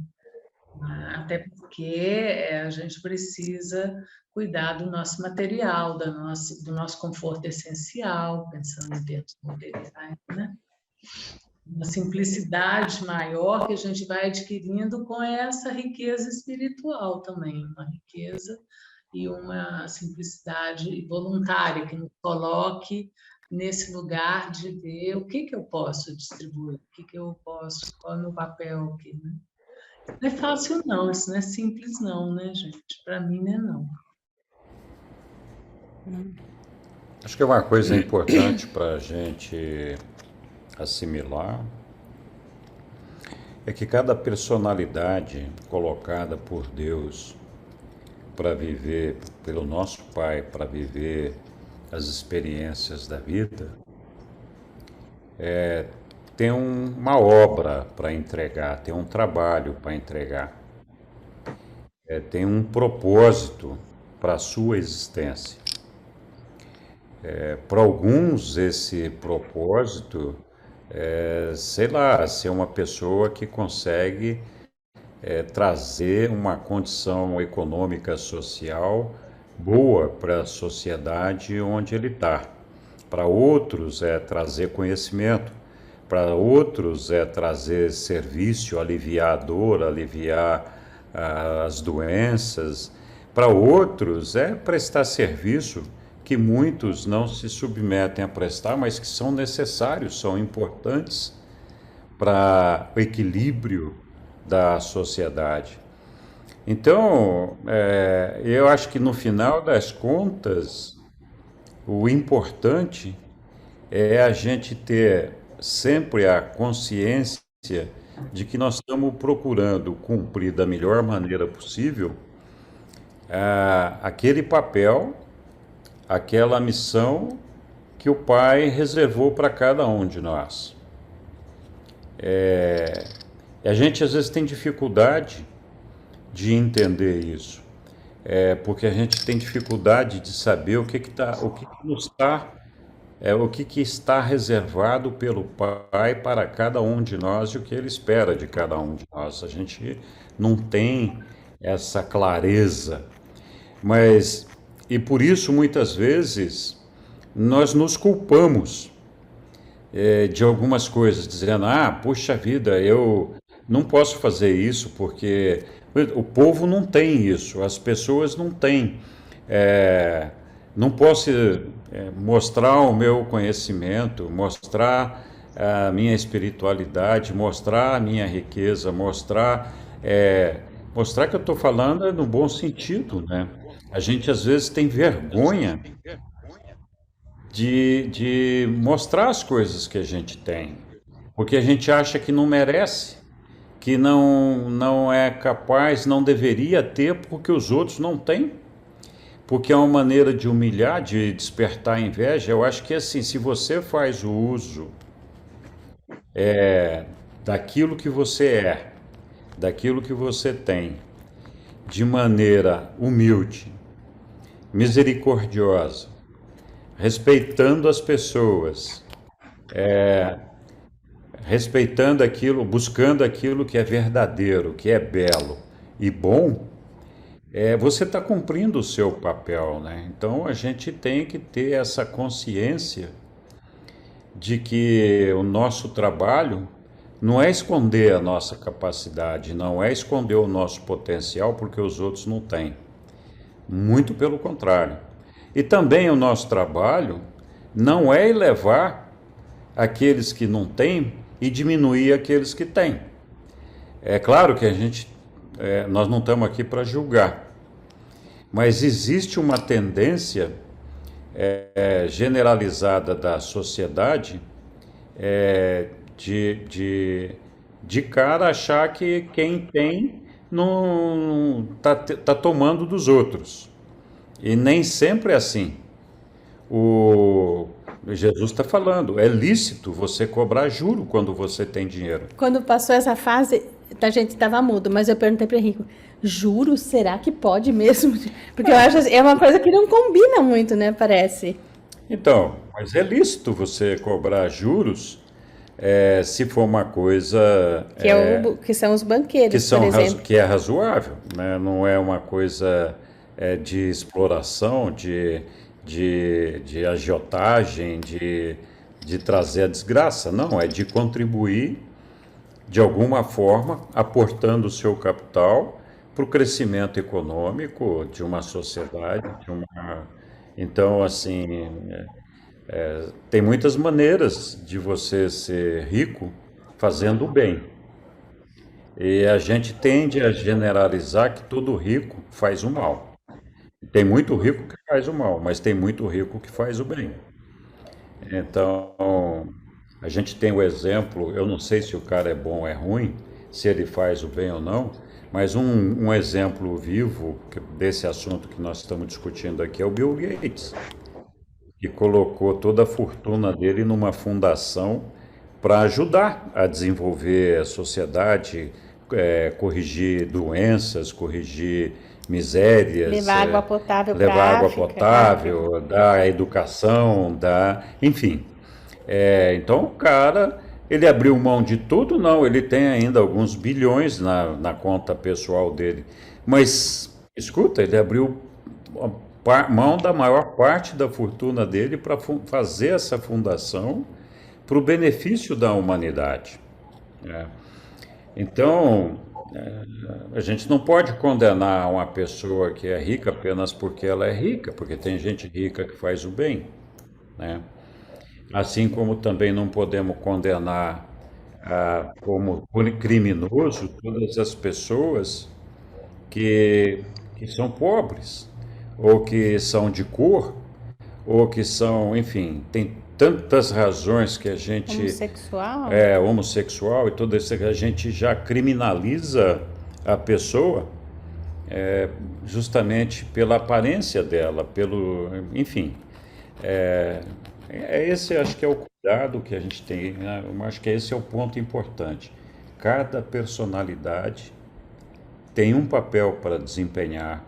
Até porque a gente precisa cuidar do nosso material, do nosso conforto essencial, pensando em termos materiais, né? Uma simplicidade maior que a gente vai adquirindo com essa riqueza espiritual também, uma riqueza e uma simplicidade voluntária que nos coloque nesse lugar de ver o que eu posso distribuir, o que eu posso, qual é o meu papel aqui, né? Não é fácil não, isso não é simples não, né, gente? Para mim não é não. Acho que é uma coisa importante para a gente assimilar é que cada personalidade colocada por Deus para viver, pelo nosso Pai, para viver as experiências da vida, tem uma obra para entregar, tem um trabalho para entregar, tem um propósito para a sua existência. Para alguns, esse propósito sei lá, ser uma pessoa que consegue trazer uma condição econômica, social boa para a sociedade onde ele está. Para outros é trazer conhecimento, para outros é trazer serviço, aliviar a dor, aliviar as doenças. Para outros é prestar serviço que muitos não se submetem a prestar, mas que são necessários, são importantes para o equilíbrio da sociedade. Então, eu acho que no final das contas, o importante é a gente ter sempre a consciência de que nós estamos procurando cumprir da melhor maneira possível aquele papel, aquela missão que o Pai reservou para cada um de nós. E a gente às vezes tem dificuldade de entender isso, porque a gente tem dificuldade de saber o que está reservado pelo Pai para cada um de nós e o que Ele espera de cada um de nós. A gente não tem essa clareza, e por isso muitas vezes nós nos culpamos de algumas coisas, dizendo, puxa vida, eu não posso fazer isso porque o povo não tem isso, as pessoas não têm. Não posso mostrar o meu conhecimento, mostrar a minha espiritualidade, mostrar a minha riqueza, mostrar que eu estou falando no bom sentido, né? A gente às vezes tem vergonha de mostrar as coisas que a gente tem, porque a gente acha que não merece, que não é capaz, não deveria ter porque os outros não têm, porque é uma maneira de humilhar, de despertar inveja. Eu acho que assim, se você faz o uso daquilo que você é, daquilo que você tem, de maneira humilde, misericordiosa, respeitando as pessoas, respeitando aquilo, buscando aquilo que é verdadeiro, que é belo e bom, você está cumprindo o seu papel, né? Então a gente tem que ter essa consciência de que o nosso trabalho não é esconder a nossa capacidade, não é esconder o nosso potencial porque os outros não têm. Muito pelo contrário. E também o nosso trabalho não é elevar aqueles que não têm e diminuir aqueles que têm. É claro que nós não estamos aqui para julgar, mas existe uma tendência generalizada da sociedade de cara achar que quem tem não tá tomando dos outros. E nem sempre é assim. O Jesus está falando, é lícito você cobrar juro quando você tem dinheiro. Quando passou essa fase, a gente estava mudo, mas eu perguntei para o Henrico, juro, será que pode mesmo? Porque eu acho assim, é uma coisa que não combina muito, né, parece. Então, mas é lícito você cobrar juros se for uma coisa Que são os banqueiros, por exemplo. que é razoável, né? Não é uma coisa de exploração, de agiotagem, de trazer a desgraça. Não, é de contribuir de alguma forma, aportando o seu capital para o crescimento econômico de uma sociedade. Então, assim, tem muitas maneiras de você ser rico fazendo o bem. E a gente tende a generalizar que todo rico faz o mal. Tem muito rico que faz o mal, mas tem muito rico que faz o bem. Então, a gente tem o exemplo, eu não sei se o cara é bom ou é ruim, se ele faz o bem ou não, mas um exemplo vivo desse assunto que nós estamos discutindo aqui é o Bill Gates, que colocou toda a fortuna dele numa fundação para ajudar a desenvolver a sociedade, corrigir doenças, corrigir misérias, levar água potável para levar água África, potável, dar educação, enfim. Então o cara, ele abriu mão de tudo? Não, ele tem ainda alguns bilhões na conta pessoal dele. Mas, escuta, ele abriu mão da maior parte da fortuna dele para fazer essa fundação para o benefício da humanidade. Então, a gente não pode condenar uma pessoa que é rica apenas porque ela é rica, porque tem gente rica que faz o bem, né? Assim como também não podemos condenar como criminoso todas as pessoas que são pobres, ou que são de cor, ou que são, enfim, tem tantas razões que a gente... homossexual e tudo isso, que a gente já criminaliza a pessoa justamente pela aparência dela, enfim. Esse acho que é o cuidado que a gente tem, né? Eu acho que esse é o ponto importante. Cada personalidade tem um papel para desempenhar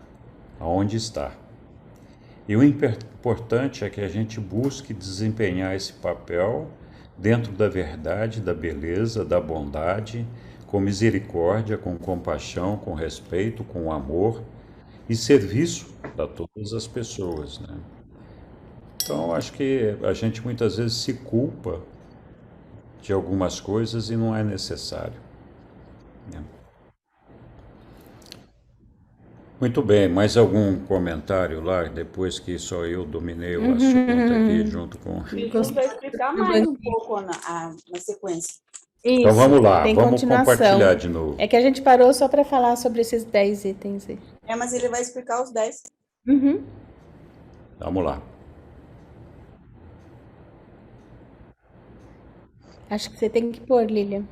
aonde está. E o importante é que a gente busque desempenhar esse papel dentro da verdade, da beleza, da bondade, com misericórdia, com compaixão, com respeito, com amor e serviço a todas as pessoas, né? Então, acho que a gente muitas vezes se culpa de algumas coisas e não é necessário, né? Muito bem, mais algum comentário lá, depois que só eu dominei o assunto aqui junto com... Jesus vai explicar mais um pouco na sequência. Isso, então vamos lá, tem vamos continuação. compartilhar de novo. É que a gente parou só para falar sobre esses 10 itens aí. Mas ele vai explicar os 10. Vamos lá. Acho que você tem que pôr, Lilian.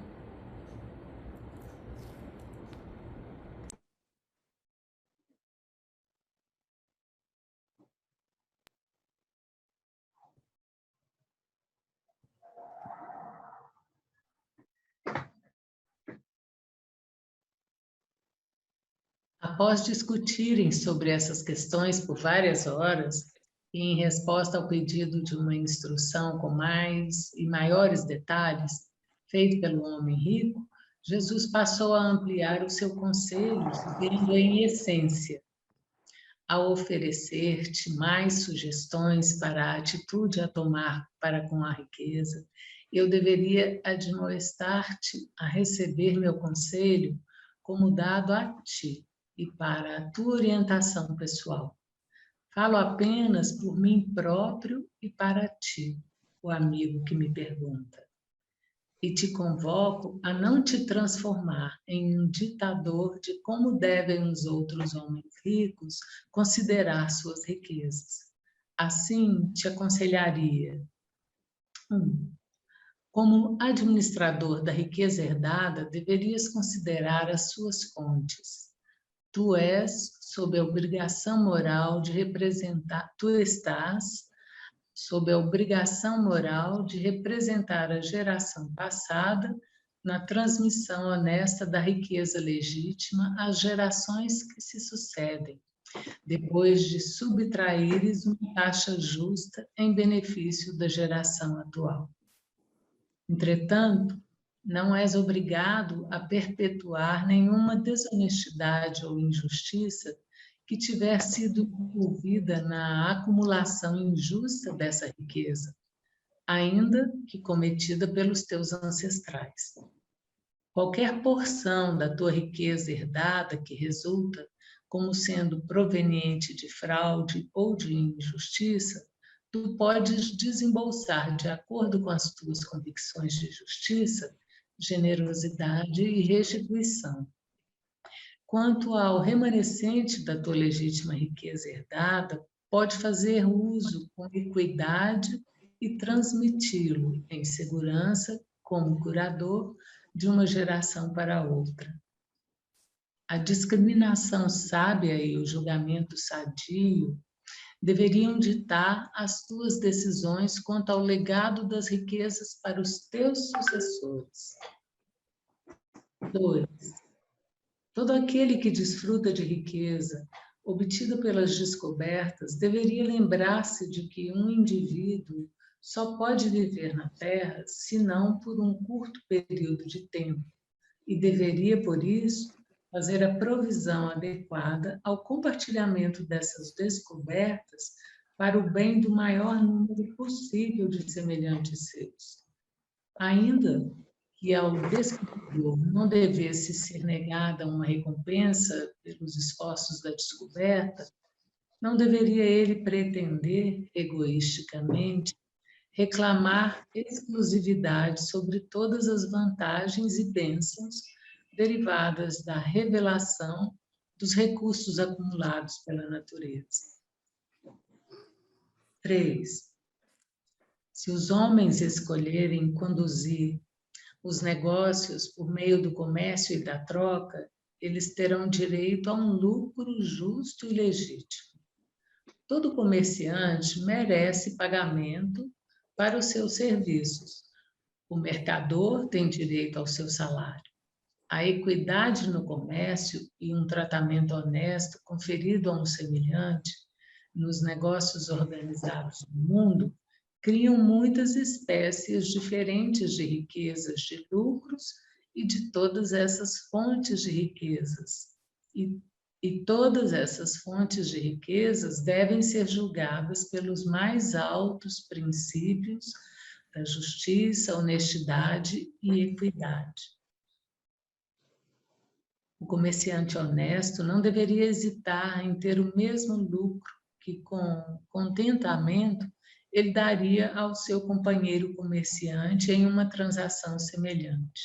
Após discutirem sobre essas questões por várias horas, E, em resposta ao pedido de uma instrução com mais e maiores detalhes, feito pelo homem rico, Jesus passou a ampliar o seu conselho, dizendo em essência: ao oferecer-te mais sugestões para a atitude a tomar para com a riqueza, eu deveria admoestar-te a receber meu conselho como dado a ti e para a tua orientação pessoal. Falo apenas por mim próprio e para ti, o amigo que me pergunta. E te convoco a não te transformar em um ditador de como devem os outros homens ricos considerar suas riquezas. Assim, te aconselharia: 1. Como administrador da riqueza herdada, deverias considerar as suas fontes. Tu és sob a obrigação moral de representar, tu estás sob a obrigação moral de representar a geração passada na transmissão honesta da riqueza legítima às gerações que se sucedem, depois de subtraíres uma taxa justa em benefício da geração atual. Entretanto, não és obrigado a perpetuar nenhuma desonestidade ou injustiça que tiver sido envolvida na acumulação injusta dessa riqueza, ainda que cometida pelos teus ancestrais. Qualquer porção da tua riqueza herdada que resulta como sendo proveniente de fraude ou de injustiça, tu podes desembolsar de acordo com as tuas convicções de justiça, generosidade e restituição. Quanto ao remanescente da tua legítima riqueza herdada, pode fazer uso com equidade e transmiti-lo em segurança, como curador, de uma geração para outra. A discriminação sábia e o julgamento sadio deveriam ditar as tuas decisões quanto ao legado das riquezas para os teus sucessores. 2. Todo aquele que desfruta de riqueza obtida pelas descobertas deveria lembrar-se de que um indivíduo só pode viver na Terra senão por um curto período de tempo e deveria, por isso, fazer a provisão adequada ao compartilhamento dessas descobertas para o bem do maior número possível de semelhantes seus. Ainda que ao descobridor não devesse ser negada uma recompensa pelos esforços da descoberta, não deveria ele pretender, egoisticamente, reclamar exclusividade sobre todas as vantagens e bênçãos derivadas da revelação dos recursos acumulados pela natureza. 3. Se os homens escolherem conduzir os negócios por meio do comércio e da troca, eles terão direito a um lucro justo e legítimo. Todo comerciante merece pagamento para os seus serviços. O mercador tem direito ao seu salário. A equidade no comércio e um tratamento honesto conferido a um semelhante nos negócios organizados do mundo criam muitas espécies diferentes de riquezas, de lucros e de todas essas fontes de riquezas. E todas essas fontes de riquezas devem ser julgadas pelos mais altos princípios da justiça, honestidade e equidade. O comerciante honesto não deveria hesitar em ter o mesmo lucro que, com contentamento, ele daria ao seu companheiro comerciante em uma transação semelhante.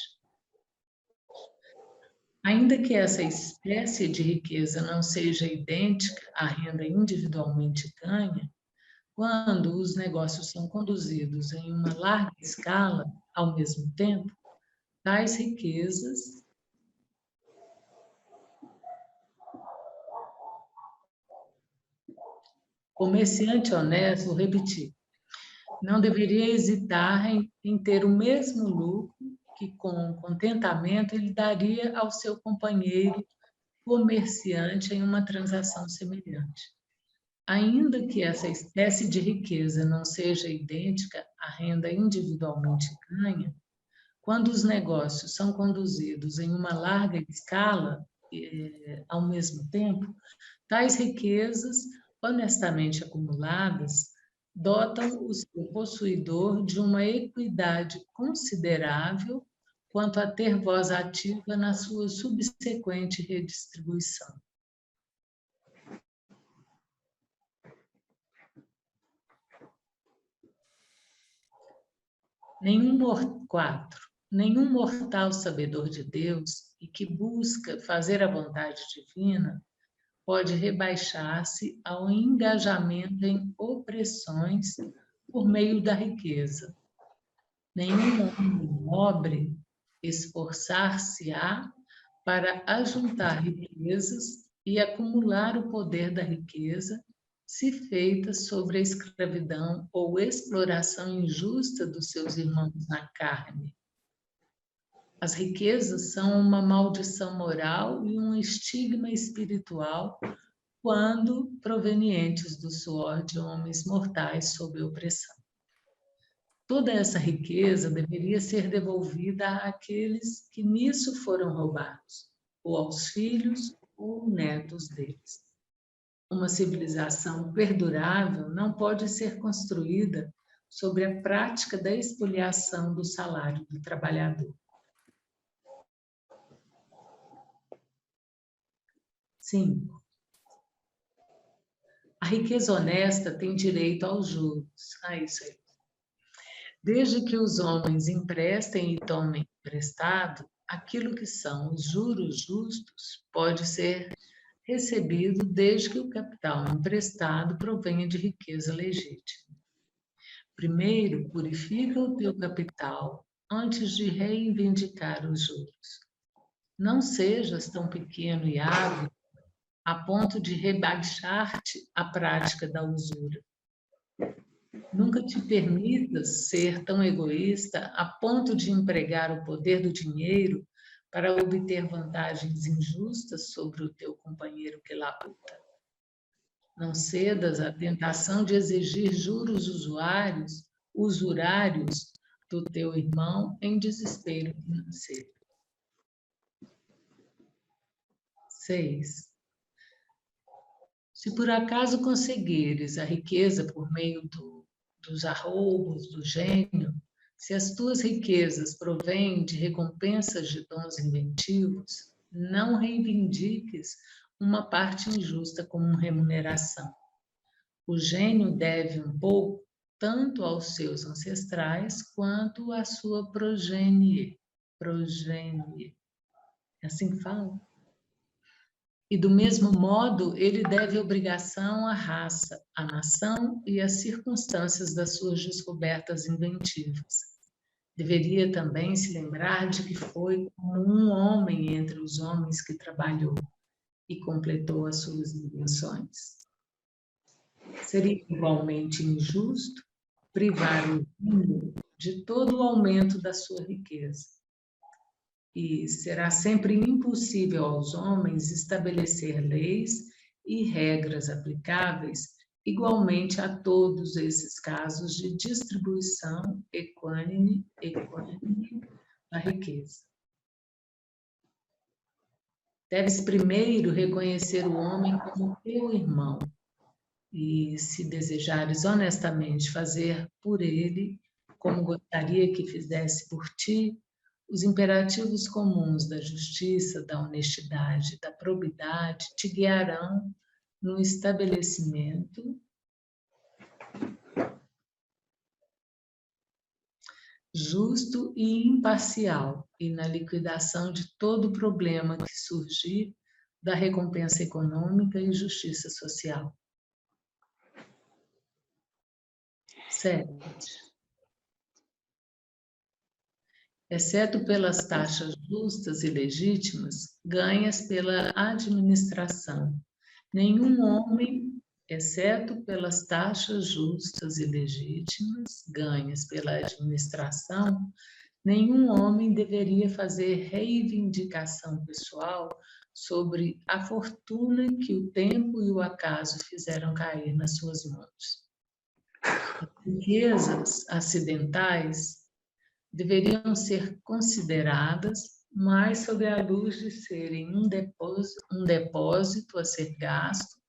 Ainda que essa espécie de riqueza não seja idêntica à renda individualmente ganha, quando os negócios são conduzidos em uma larga escala ao mesmo tempo, tais riquezas comerciante honesto, vou repetir, não deveria hesitar em ter o mesmo lucro que, com contentamento, ele daria ao seu companheiro comerciante em uma transação semelhante. ainda que essa espécie de riqueza não seja idêntica à renda individualmente ganha, quando os negócios são conduzidos em uma larga escala, ao mesmo tempo, tais riquezas, honestamente acumuladas, dotam o seu possuidor de uma equidade considerável quanto a ter voz ativa na sua subsequente redistribuição. Nenhum mortal sabedor de Deus e que busca fazer a vontade divina pode rebaixar-se ao engajamento em opressões por meio da riqueza. Nenhum homem nobre esforçar-se-á para ajuntar riquezas e acumular o poder da riqueza, se feita sobre a escravidão ou exploração injusta dos seus irmãos na carne. As riquezas são uma maldição moral e um estigma espiritual quando provenientes do suor de homens mortais sob opressão. Toda essa riqueza deveria ser devolvida àqueles que nisso foram roubados, ou aos filhos ou netos deles. Uma civilização perdurável não pode ser construída sobre a prática da expoliação do salário do trabalhador. 5. A riqueza honesta tem direito aos juros. Isso aí. Desde que os homens emprestem e tomem emprestado, aquilo que são os juros justos pode ser recebido desde que o capital emprestado provenha de riqueza legítima. Primeiro, purifica o teu capital antes de reivindicar os juros. Não sejas tão pequeno e hábil a ponto de rebaixar-te à prática da usura. Nunca te permitas ser tão egoísta a ponto de empregar o poder do dinheiro para obter vantagens injustas sobre o teu companheiro que labuta. Não cedas à tentação de exigir juros usurários do teu irmão em desespero financeiro. 6. Se por acaso conseguires a riqueza por meio dos arroubos do gênio, se as tuas riquezas provêm de recompensas de dons inventivos, não reivindiques uma parte injusta como remuneração. O gênio deve um pouco tanto aos seus ancestrais quanto à sua progenie. É assim que fala? E do mesmo modo, ele deve obrigação à raça, à nação e às circunstâncias das suas descobertas inventivas. Deveria também se lembrar de que foi como um homem entre os homens que trabalhou e completou as suas invenções. Seria igualmente injusto privar o mundo de todo o aumento da sua riqueza. E será sempre impossível aos homens estabelecer leis e regras aplicáveis igualmente a todos esses casos de distribuição equânime da riqueza. Deves primeiro reconhecer o homem como teu irmão e, se desejares honestamente fazer por ele como gostaria que fizesse por ti, os imperativos comuns da justiça, da honestidade, da probidade te guiarão no estabelecimento justo e imparcial e na liquidação de todo problema que surgir da recompensa econômica e justiça social. 7. Exceto pelas taxas justas e legítimas, ganhas pela administração. Nenhum homem, exceto pelas taxas justas e legítimas, ganhas pela administração, Nenhum homem deveria fazer reivindicação pessoal sobre a fortuna que o tempo e o acaso fizeram cair nas suas mãos. As riquezas acidentais deveriam ser consideradas mais sob a luz de serem um depósito a ser gasto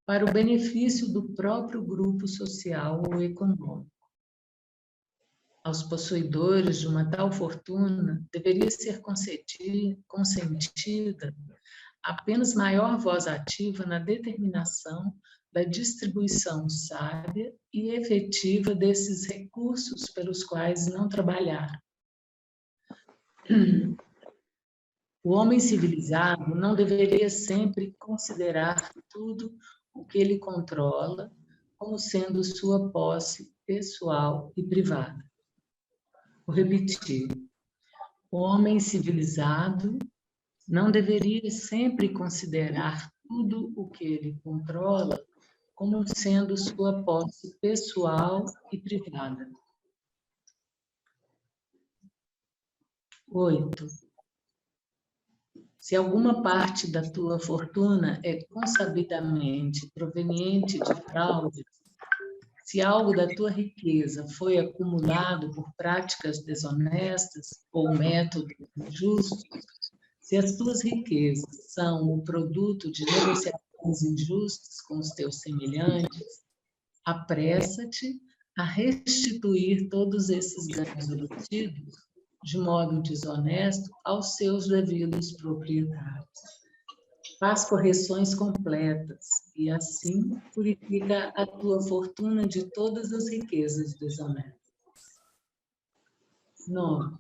para o benefício do próprio grupo social ou econômico. Aos possuidores de uma tal fortuna deveria ser consentida apenas maior voz ativa na determinação da distribuição sábia e efetiva desses recursos pelos quais não trabalharam. O homem civilizado não deveria sempre considerar tudo o que ele controla como sendo sua posse pessoal e privada. Vou repetir. O homem civilizado não deveria sempre considerar tudo o que ele controla como sendo sua posse pessoal e privada. 8. Se alguma parte da tua fortuna é consabidamente proveniente de fraude, se algo da tua riqueza foi acumulado por práticas desonestas ou métodos injustos, se as tuas riquezas são o produto de negociações injustas com os teus semelhantes, apressa-te a restituir todos esses ganhos obtidos de modo desonesto aos seus devidos proprietários. Faz correções completas e, assim, purifica a tua fortuna de todas as riquezas desonestas. 9.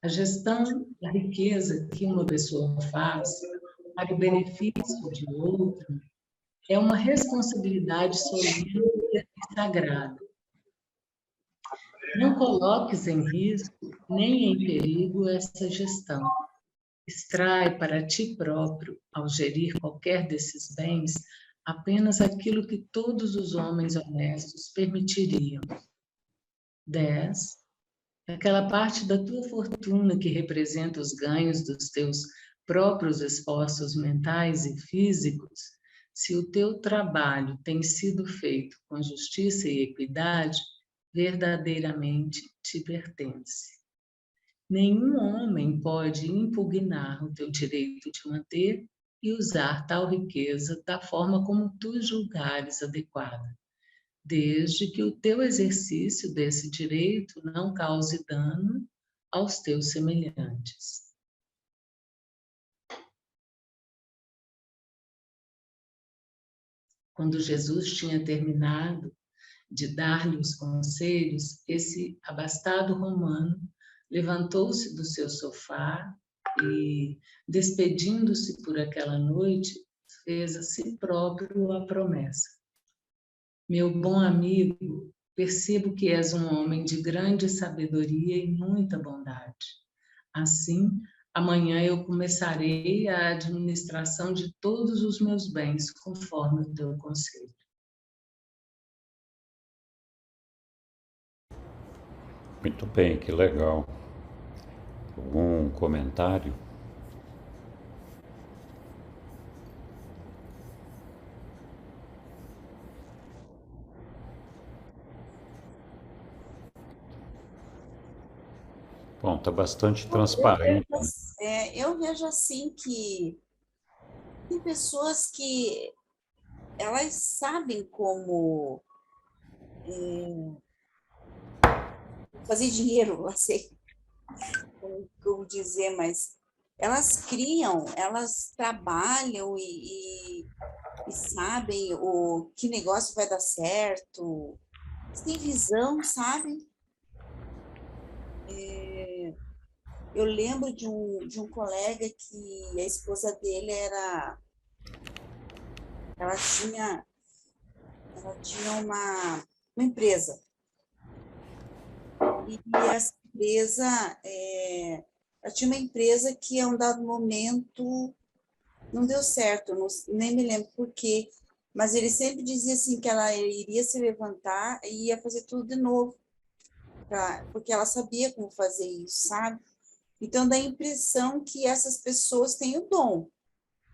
A gestão da riqueza que uma pessoa faz para o benefício de outra é uma responsabilidade solene e sagrada. Não coloques em risco nem em perigo essa gestão. Extrai para ti próprio, ao gerir qualquer desses bens, apenas aquilo que todos os homens honestos permitiriam. 10. Aquela parte da tua fortuna que representa os ganhos dos teus próprios esforços mentais e físicos, se o teu trabalho tem sido feito com justiça e equidade, verdadeiramente te pertence. Nenhum homem pode impugnar o teu direito de manter e usar tal riqueza da forma como tu julgares adequada, desde que o teu exercício desse direito não cause dano aos teus semelhantes. Quando Jesus tinha terminado de dar-lhe os conselhos, esse abastado romano levantou-se do seu sofá e, despedindo-se por aquela noite, fez a si próprio a promessa. Meu bom amigo, percebo que és um homem de grande sabedoria e muita bondade. Assim, amanhã eu começarei a administração de todos os meus bens, conforme o teu conselho. Muito bem, que legal. Algum comentário? Bom, está bastante transparente. Eu vejo assim que tem pessoas que elas sabem como fazer dinheiro, não sei como dizer, mas elas criam, elas trabalham e sabem que negócio vai dar certo, sem visão, sabe? Eu lembro de um colega que a esposa dele ela tinha uma empresa. E essa empresa, ela tinha uma empresa que a um dado momento não deu certo, nem me lembro por quê, mas ele sempre dizia assim que ela iria se levantar e ia fazer tudo de novo. porque ela sabia como fazer isso, sabe? Então, dá a impressão que essas pessoas têm o dom.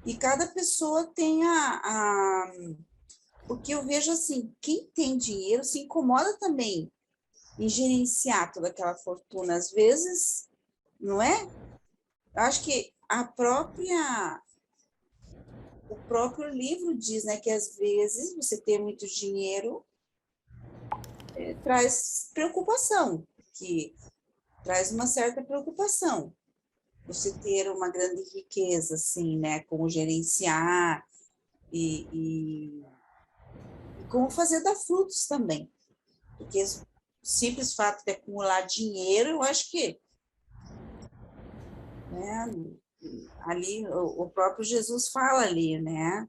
E cada pessoa tem Porque eu vejo assim, quem tem dinheiro se incomoda também em gerenciar toda aquela fortuna. Às vezes, não é? Eu acho que o próprio livro diz, né, que às vezes você ter muito dinheiro traz preocupação, que traz uma certa preocupação. Você ter uma grande riqueza, assim, né, como gerenciar e como fazer dar frutos também. Porque o simples fato de acumular dinheiro, eu acho que, né, ali o próprio Jesus fala ali, né,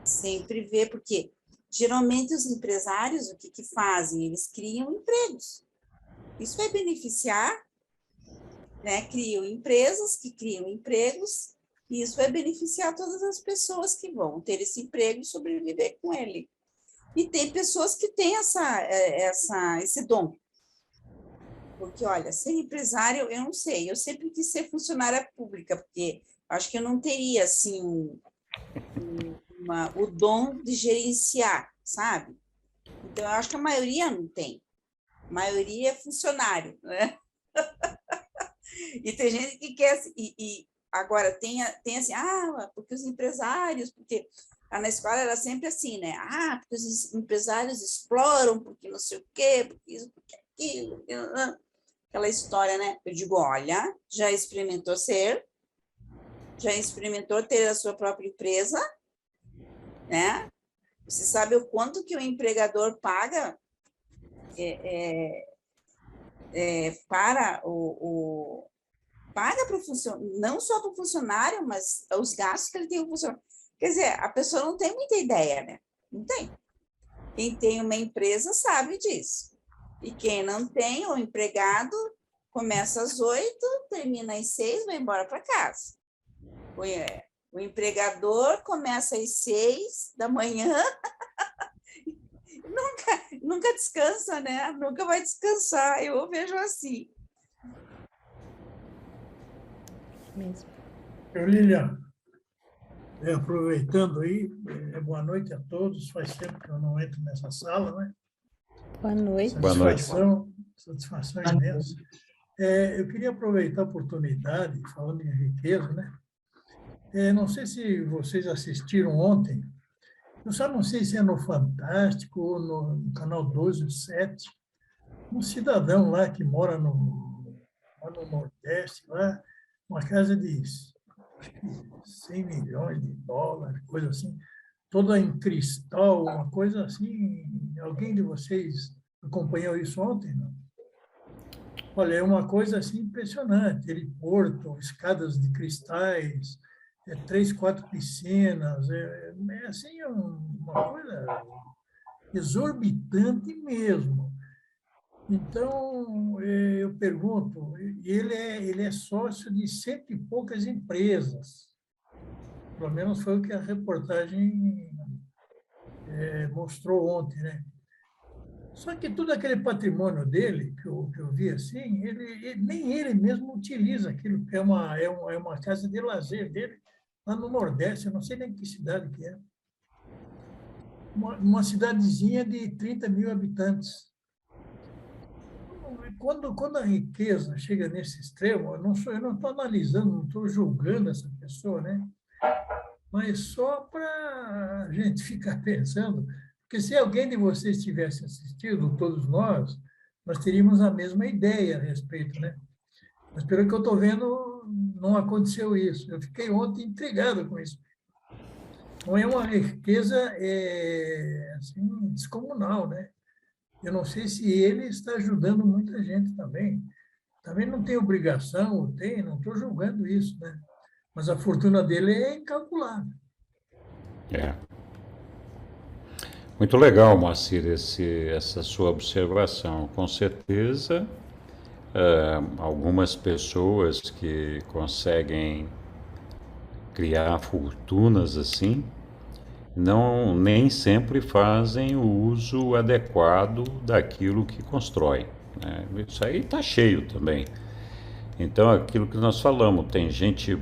sempre vê, porque geralmente os empresários, o que fazem? Eles criam empregos. Isso vai beneficiar, né, criam empresas que criam empregos, e isso vai beneficiar todas as pessoas que vão ter esse emprego e sobreviver com ele. E tem pessoas que têm esse dom. Porque, olha, ser empresário, eu não sei, eu sempre quis ser funcionária pública, porque acho que eu não teria, assim, o dom de gerenciar, sabe? Então, eu acho que a maioria não tem. A maioria é funcionário, né? E tem gente que quer... agora, tem assim, porque os empresários... Porque na escola era sempre assim, né? Porque os empresários exploram, porque não sei o quê, porque isso, porque aquilo... Aquela história, né? Eu digo, olha, já experimentou ter a sua própria empresa, né? Você sabe o quanto que o empregador paga para o funcionário, não só para o funcionário, mas os gastos que ele tem com o funcionário. Quer dizer, a pessoa não tem muita ideia, né? Não tem. Quem tem uma empresa sabe disso. E quem não tem, o empregado começa às 8, termina às 6, vai embora para casa. O empregador começa às 6 da manhã, nunca descansa, né? Nunca vai descansar. Eu vejo assim. Mesmo. Lilian, aproveitando aí, boa noite a todos. Faz tempo que eu não entro nessa sala, né? Boa noite. Satisfação imensa. Eu queria aproveitar a oportunidade, falando em riqueza, né? Não sei se vocês assistiram ontem, eu só não sei se é no Fantástico ou no Canal 12 ou 7, um cidadão lá que mora lá no Nordeste, lá, uma casa de 100 milhões de dólares, coisa assim, toda em cristal, uma coisa assim. Alguém de vocês acompanhou isso ontem, não? Olha, é uma coisa assim impressionante. Heliporto, escadas de cristais, 3, 4 piscinas, assim uma coisa exorbitante mesmo. Então, eu pergunto, ele é sócio de 100 e poucas empresas, pelo menos foi o que a reportagem mostrou ontem, né? Só que todo aquele patrimônio dele, que eu vi assim, nem ele mesmo utiliza aquilo, que é uma casa de lazer dele, lá no Nordeste, eu não sei nem que cidade que é. Uma cidadezinha de 30 mil habitantes. Quando a riqueza chega nesse extremo, eu não estou analisando, não estou julgando essa pessoa, né? Mas só para a gente ficar pensando, porque se alguém de vocês tivesse assistido, todos nós teríamos a mesma ideia a respeito, né? Mas pelo que eu estou vendo, não aconteceu isso. Eu fiquei ontem intrigado com isso. Então, é uma riqueza assim, descomunal, né? Eu não sei se ele está ajudando muita gente também. Também não tem obrigação, não estou julgando isso, né? Mas a fortuna dele é incalculável. Muito legal, Moacir, essa sua observação. Com certeza, algumas pessoas que conseguem criar fortunas assim, nem sempre fazem o uso adequado daquilo que constroem, né? Isso aí está cheio também. Então, aquilo que nós falamos, tem gente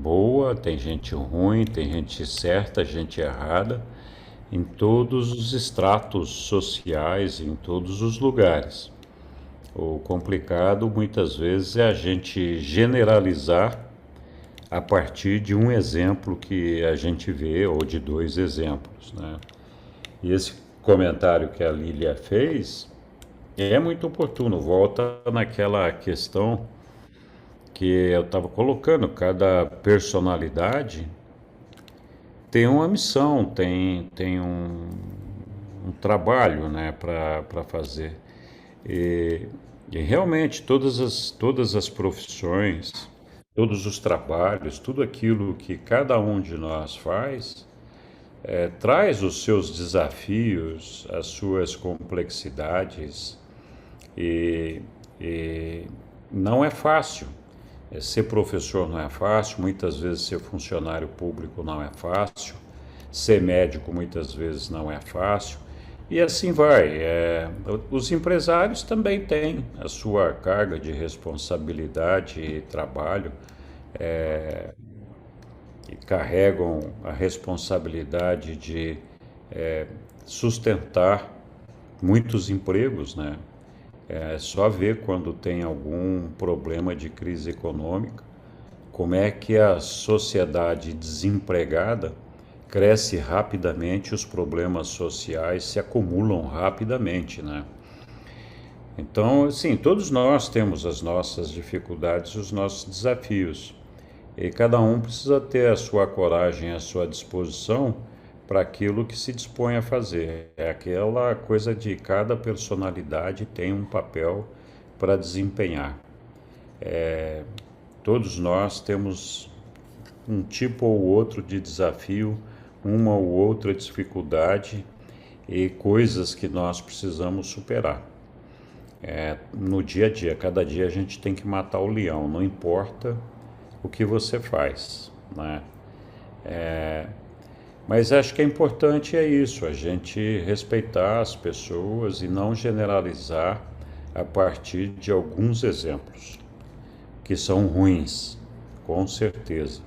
boa, tem gente ruim, tem gente certa, gente errada, em todos os estratos sociais, em todos os lugares. O complicado, muitas vezes, é a gente generalizar a partir de um exemplo que a gente vê, ou de dois exemplos, né? E esse comentário que a Lília fez é muito oportuno, volta naquela questão que eu estava colocando, cada personalidade tem uma missão, tem um trabalho, né, para fazer. E realmente todas as profissões, todos os trabalhos, tudo aquilo que cada um de nós faz, traz os seus desafios, as suas complexidades, e não é fácil. Ser professor não é fácil, muitas vezes ser funcionário público não é fácil, ser médico muitas vezes não é fácil, e assim vai. Os empresários também têm a sua carga de responsabilidade e trabalho, e carregam a responsabilidade de sustentar muitos empregos, né? É só ver quando tem algum problema de crise econômica, como é que a sociedade desempregada cresce rapidamente, os problemas sociais se acumulam rapidamente, né? Então, assim, todos nós temos as nossas dificuldades, os nossos desafios, e cada um precisa ter a sua coragem, a sua disposição para aquilo que se dispõe a fazer. É aquela coisa de cada personalidade tem um papel para desempenhar. Todos nós temos um tipo ou outro de desafio, uma ou outra dificuldade e coisas que nós precisamos superar. No dia a dia, cada dia a gente tem que matar o leão, não importa o que você faz, né? Mas acho que é importante isso, a gente respeitar as pessoas e não generalizar a partir de alguns exemplos, que são ruins, com certeza.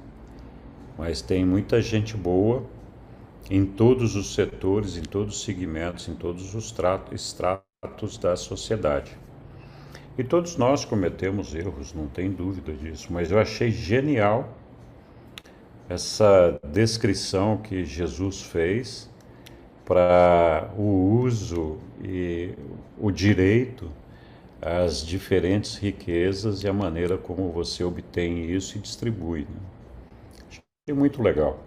Mas tem muita gente boa em todos os setores, em todos os segmentos, em todos os estratos da sociedade. E todos nós cometemos erros, não tem dúvida disso, mas eu achei genial essa descrição que Jesus fez para o uso e o direito às diferentes riquezas e a maneira como você obtém isso e distribui, né? Achei muito legal.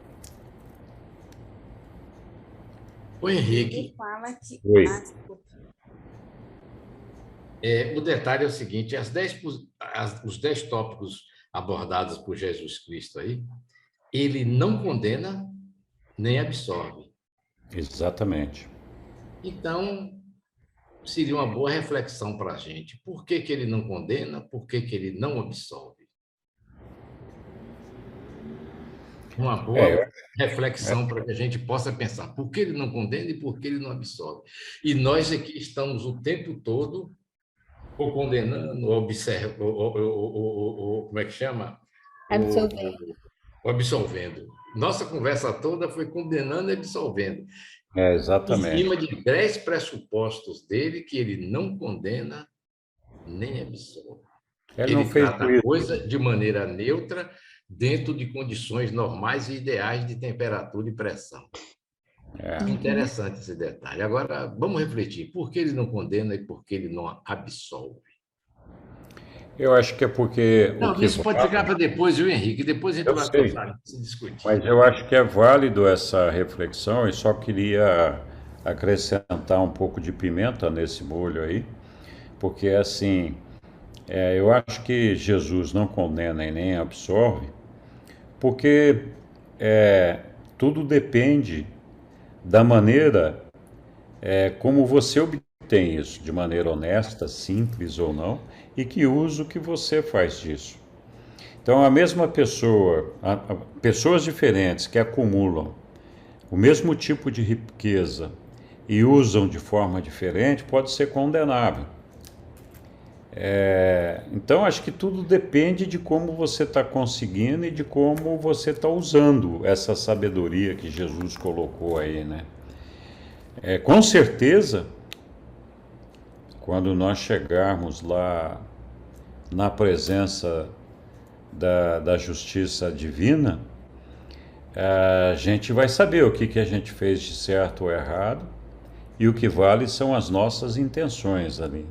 O Henrique, Ele fala que... Oi. desculpa. o detalhe é o seguinte, os 10 tópicos abordados por Jesus Cristo aí, ele não condena nem absorve. Exatamente. Então, seria uma boa reflexão para a gente. Por que ele não condena? Por que ele não absolve? Uma boa reflexão para que a gente possa pensar por que ele não condena e por que ele não absolve. E nós aqui estamos o tempo todo ou condenando, ou como é que chama? Absolvendo. Absolvendo. Nossa conversa toda foi condenando e absolvendo. Exatamente. Em cima de 10 pressupostos dele que ele não condena nem absolve. Ele não fez trata a isso. coisa de maneira neutra, dentro de condições normais e ideais de temperatura e pressão. Interessante esse detalhe. Agora, vamos refletir. Por que ele não condena e por que ele não absolve? Eu acho que é porque... Não, isso pode ficar para depois, viu, Henrique? Depois a gente vai passar se discutir. Mas eu acho que é válido essa reflexão e só queria acrescentar um pouco de pimenta nesse molho aí, porque assim, eu acho que Jesus não condena e nem absolve, porque tudo depende da maneira como você obtém isso, de maneira honesta, simples ou não, e que uso que você faz disso. Então, a mesma pessoa, pessoas diferentes que acumulam o mesmo tipo de riqueza e usam de forma diferente, pode ser condenável. Então, acho que tudo depende de como você está conseguindo e de como você está usando essa sabedoria que Jesus colocou aí, né? Com certeza, quando nós chegarmos lá na presença da justiça divina, a gente vai saber o que a gente fez de certo ou errado, e o que vale são as nossas intenções ali.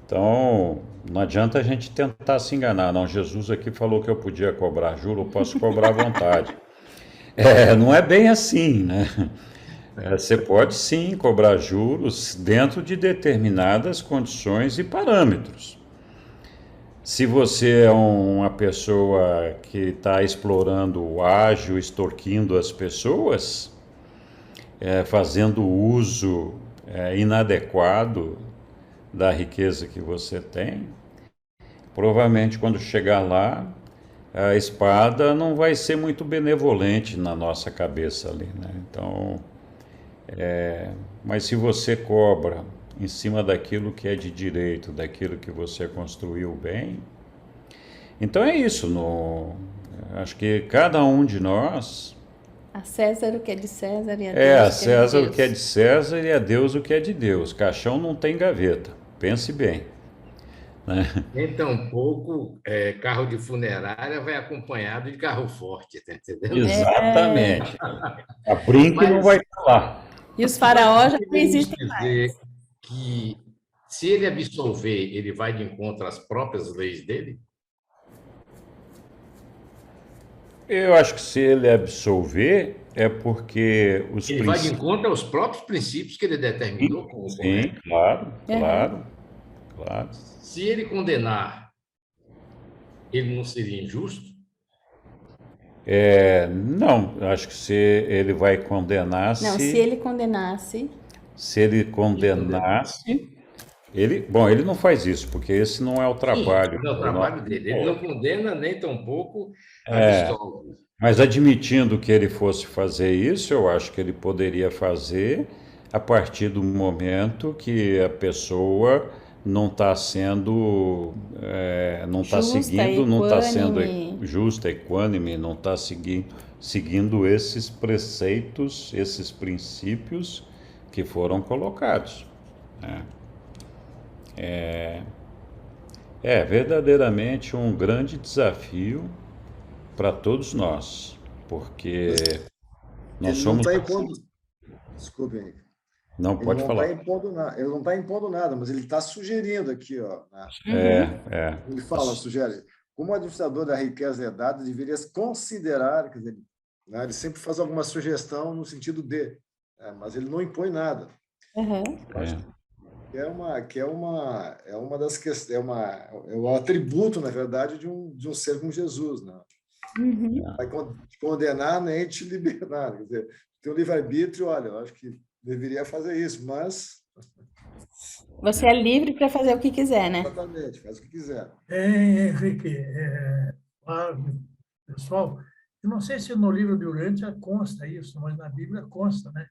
Então, não adianta a gente tentar se enganar. Não, Jesus aqui falou que eu podia cobrar juros, eu posso cobrar à vontade. Não é bem assim, né? Você pode sim cobrar juros dentro de determinadas condições e parâmetros. Se você é uma pessoa que está explorando o ágio, extorquindo as pessoas, fazendo uso inadequado da riqueza que você tem, provavelmente quando chegar lá, a espada não vai ser muito benevolente na nossa cabeça ali, né? Então, mas se você cobra em cima daquilo que é de direito, daquilo que você construiu bem, então é isso. Acho que cada um de nós... A César o que é de César e a Deus a César o que é de César e a Deus o que é de Deus. Caixão não tem gaveta, pense bem. Né? Nem tampouco carro de funerária vai acompanhado de carro forte, tá entendendo? Exatamente. A Brinque não vai falar. E os faraós já não existem mais. Que se ele absolver, ele vai de encontro às próprias leis dele? Eu acho que se ele absolver, é porque ele vai de encontro aos próprios princípios que ele determinou como correto. Claro. Se ele condenar, ele não seria injusto? Não, acho que se ele vai condenar... Não, se ele condenasse... Se ele condenasse... Ele não faz isso, porque esse não é o trabalho. Sim, não é o trabalho dele. Ele não condena nem tampouco absolve. Mas admitindo que ele fosse fazer isso, eu acho que ele poderia fazer a partir do momento que a pessoa não está sendo, não está seguindo, não está sendo justa, equânime, não está seguindo esses preceitos, esses princípios que foram colocados. Né? É verdadeiramente um grande desafio para todos nós, porque nós somos... Desculpe, Henrique. Não, pode falar. Ele não está impondo nada, mas ele está sugerindo aqui, ó. Ele sugere, como administrador da riqueza herdada, deverias considerar, quer dizer, né, ele sempre faz alguma sugestão no sentido de, mas ele não impõe nada. É uma das questões, é um atributo, na verdade, de um ser como Jesus, né? Vai te condenar nem te liberar. Quer dizer, tem o livre-arbítrio, olha, eu acho que deveria fazer isso, mas... Você é livre para fazer o que quiser, né? Exatamente, faz o que quiser. Henrique, pessoal, eu não sei se no livro de Urântia consta isso, mas na Bíblia consta, né?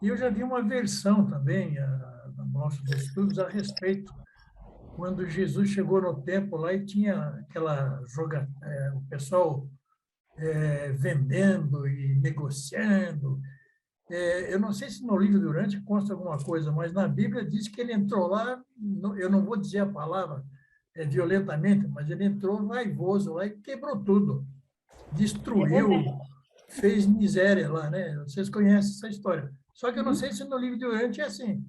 E eu já vi uma versão também, nos nossos estudos, a respeito, quando Jesus chegou no templo lá e tinha aquela o pessoal vendendo e negociando. Eu não sei se no livro de Urântia consta alguma coisa, mas na Bíblia diz que ele entrou lá, eu não vou dizer a palavra violentamente, mas ele entrou raivoso lá e quebrou tudo, destruiu, fez miséria lá, né? Vocês conhecem essa história. Só que eu não sei se no livro de Urântia é assim.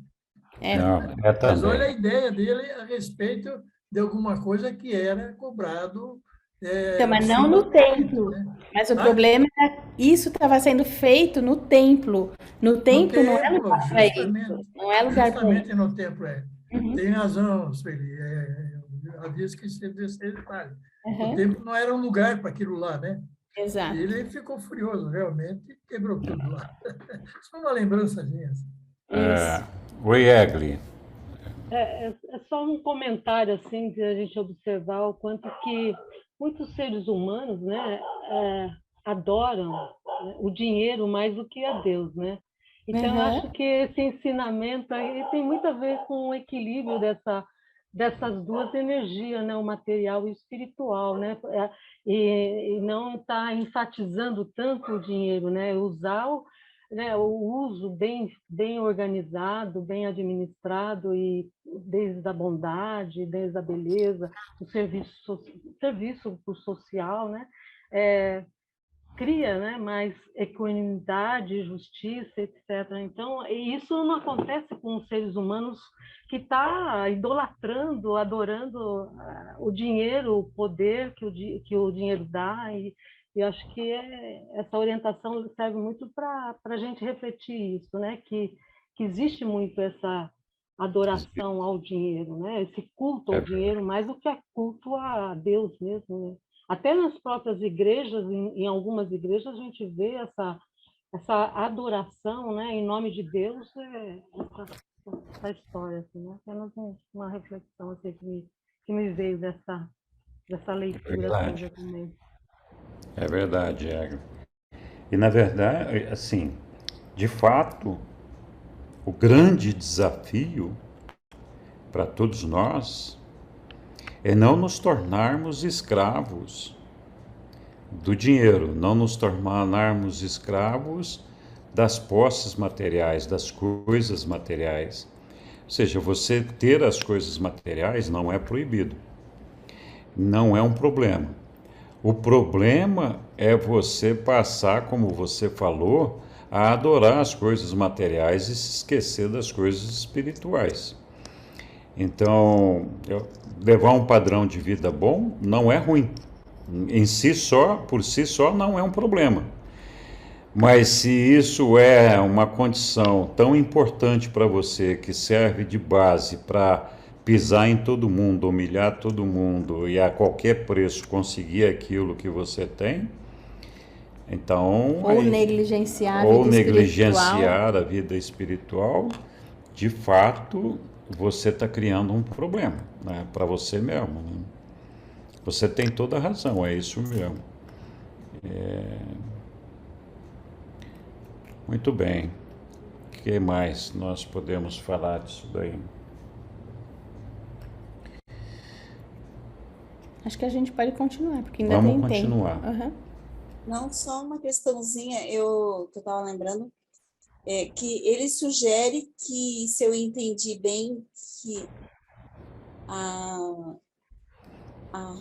Mas olha a ideia dele a respeito de alguma coisa que era cobrado... Então, mas não no templo. Né? Mas o problema é que isso estava sendo feito no templo. No templo não é lugar para isso. Não é lugar para isso. Justamente no templo Tem razão, Sueli. Havia esquecido desse detalhe. O templo não era um lugar para aquilo lá, né? Exato. E ele ficou furioso, realmente, e quebrou tudo lá. Só uma lembrançazinha. Oi, Egli. É só um comentário, assim, de a gente observar o quanto que muitos seres humanos, né, adoram o dinheiro mais do que a Deus, né? Então, eu acho que esse ensinamento aí tem muito a ver com o equilíbrio dessas duas energias, né? O material e o espiritual, né? E não está enfatizando tanto o dinheiro, né? Usar né, o uso bem organizado, bem administrado, e desde a bondade, desde a beleza, o serviço pro social, né? Cria, né, mais equanimidade, justiça, etc. Então, isso não acontece com os seres humanos que está idolatrando, adorando o dinheiro, o poder que o dinheiro dá, e acho que essa orientação serve muito para a gente refletir isso, né, que existe muito essa adoração ao dinheiro, né, esse culto ao dinheiro, mais do que a culto a Deus mesmo, né? Até nas próprias igrejas, em algumas igrejas, a gente vê essa adoração, né, em nome de Deus, essa história, assim, né? Apenas uma reflexão assim, que me veio dessa leitura toda também. É verdade, Ega. E, na verdade, assim, de fato, o grande desafio para todos nós é não nos tornarmos escravos do dinheiro, não nos tornarmos escravos das posses materiais, das coisas materiais. Ou seja, você ter as coisas materiais não é proibido, não é um problema. O problema é você passar, como você falou, a adorar as coisas materiais e se esquecer das coisas espirituais. Então, levar um padrão de vida bom não é ruim. Por si só, não é um problema. Mas se isso é uma condição tão importante para você, que serve de base para pisar em todo mundo, humilhar todo mundo e a qualquer preço conseguir aquilo que você tem, então... Ou negligenciar a vida espiritual, de fato, você está criando um problema, né, para você mesmo. Né? Você tem toda a razão, é isso mesmo. Muito bem. O que mais nós podemos falar disso daí? Acho que a gente pode continuar, porque ainda Vamos tem continuar. tempo. Uhum. Não, só uma questãozinha que eu estava lembrando, que ele sugere que, se eu entendi bem, que a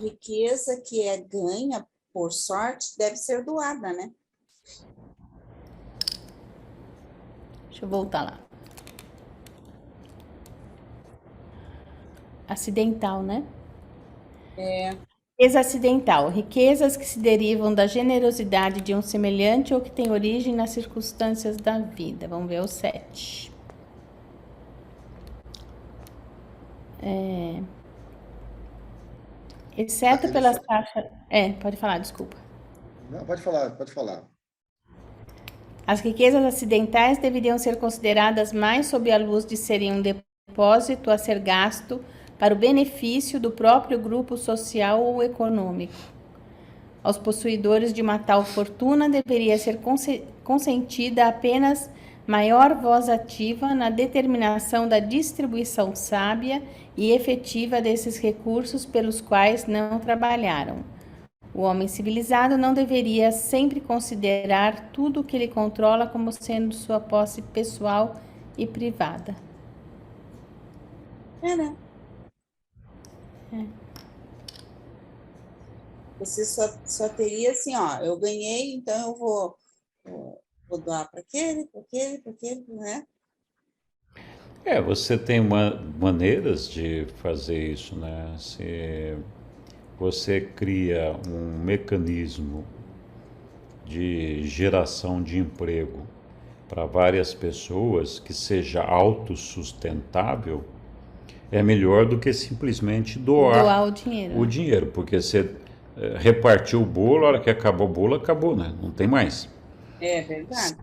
riqueza que é ganha por sorte deve ser doada, né? Deixa eu voltar lá. Acidental, né? Riqueza acidental. Riquezas que se derivam da generosidade de um semelhante ou que têm origem nas circunstâncias da vida. Vamos ver o 7. Exceto pelas taxas... pode falar, desculpa. Não, pode falar. As riquezas acidentais deveriam ser consideradas mais sob a luz de serem um depósito a ser gasto para o benefício do próprio grupo social ou econômico. Aos possuidores de uma tal fortuna deveria ser consentida apenas maior voz ativa na determinação da distribuição sábia e efetiva desses recursos pelos quais não trabalharam. O homem civilizado não deveria sempre considerar tudo o que ele controla como sendo sua posse pessoal e privada. Né? Você só teria assim, ó, eu ganhei, então eu vou doar para aquele, né? Você tem maneiras de fazer isso, né? Se você cria um mecanismo de geração de emprego para várias pessoas que seja autossustentável, é melhor do que simplesmente doar o dinheiro. Porque você repartiu o bolo, a hora que acabou o bolo, acabou, né? Não tem mais. É verdade.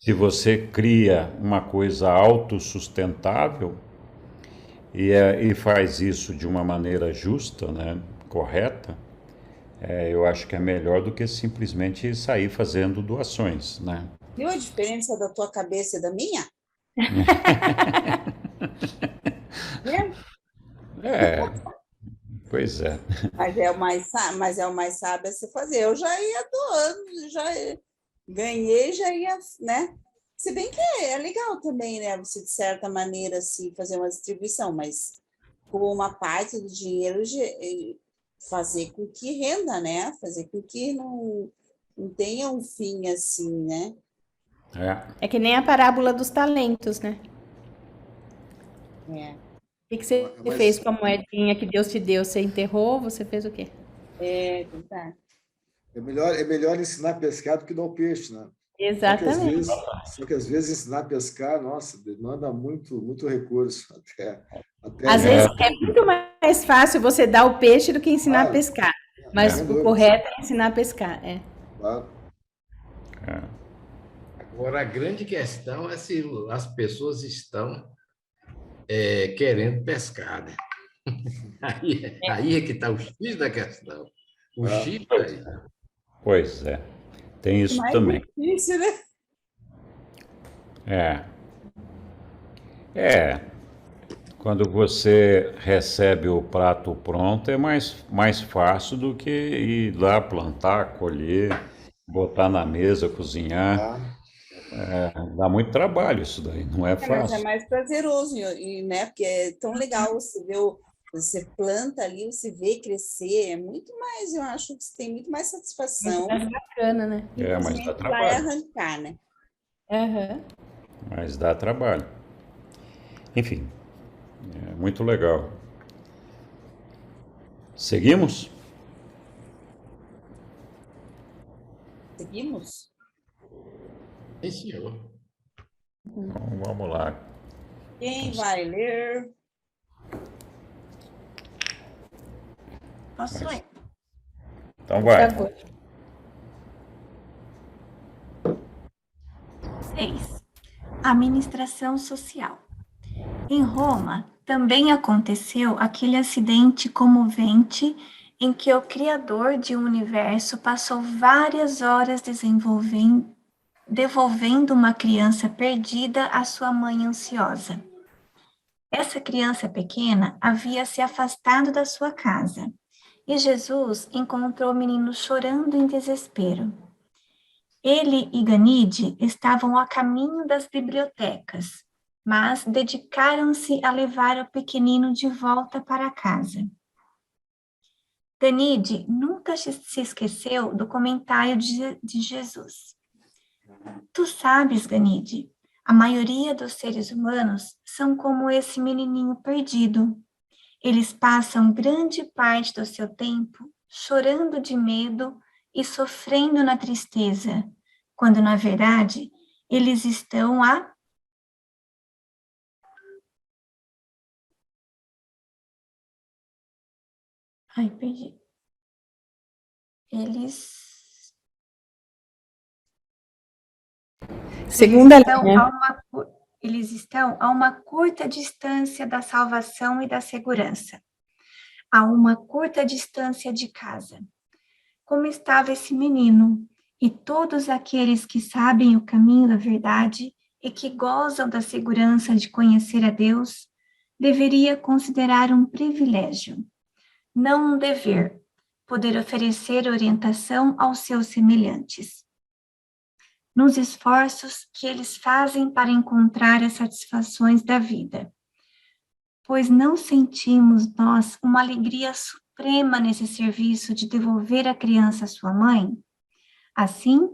Se você cria uma coisa autossustentável e faz isso de uma maneira justa, né, correta, eu acho que é melhor do que simplesmente sair fazendo doações, né? Viu a diferença da tua cabeça e da minha? É, pois é. Mas é o mais sábio a se fazer. Eu já ia doando, ganhei, já ia, né? Se bem que é legal também, né? Você, de certa maneira, assim, fazer uma distribuição, mas com uma parte do dinheiro fazer com que renda, né? Fazer com que não tenha um fim assim, né? É. É que nem a parábola dos talentos, né? É, O que você fez Mas com a moedinha que Deus te deu? Você enterrou? Você fez o quê? verdade. é melhor ensinar a pescar do que dar o peixe, né? Exatamente. Só que às vezes ensinar a pescar, nossa, demanda muito recurso, até Às É, vezes é muito mais fácil você dar o peixe do que ensinar a claro, pescar. Mas sem o dúvida, correto é ensinar a pescar. É. claro. Agora, a grande questão é se as pessoas estão querendo pescar, né? Aí é que está o X da questão. O Ah, X aí. pois é. Tem isso Mais também. difícil, né? É. É. Quando você recebe o prato pronto, é mais fácil do que ir lá plantar, colher, botar na mesa, cozinhar. ah, Dá muito trabalho isso daí, não é Mas é fácil. mais prazeroso, né? Porque é tão legal você ver, você planta ali, você vê crescer, é muito mais, eu acho que você tem muito mais Muito satisfação, mais bacana, né? Mas dá simplesmente ir lá e trabalho. arrancar, né? Aham. Mas dá trabalho. Enfim, é muito legal. Seguimos? Seguimos? Sim, senhor. Então, vamos lá. Quem vai ler? Posso ler? Então Por vai. favor. 6. Administração social. Em Roma, também aconteceu aquele acidente comovente em que o Criador de um universo passou várias horas devolvendo uma criança perdida à sua mãe ansiosa. Essa criança pequena havia se afastado da sua casa, e Jesus encontrou o menino chorando em desespero. Ele e Ganide estavam a caminho das bibliotecas, mas dedicaram-se a levar o pequenino de volta para casa. Ganide nunca se esqueceu do comentário de Jesus. Tu sabes, Ganide, a maioria dos seres humanos são como esse menininho perdido. Eles passam grande parte do seu tempo chorando de medo e sofrendo na tristeza, quando, na verdade, eles estão a... Ai, perdi. Segunda linha. Eles estão a uma curta distância da salvação e da segurança, a uma curta distância de casa. Como estava esse menino? E todos aqueles que sabem o caminho da verdade e que gozam da segurança de conhecer a Deus, deveria considerar um privilégio, não um dever, poder oferecer orientação aos seus semelhantes. Nos esforços que eles fazem para encontrar as satisfações da vida. Pois não sentimos nós uma alegria suprema nesse serviço de devolver a criança à sua mãe? Assim,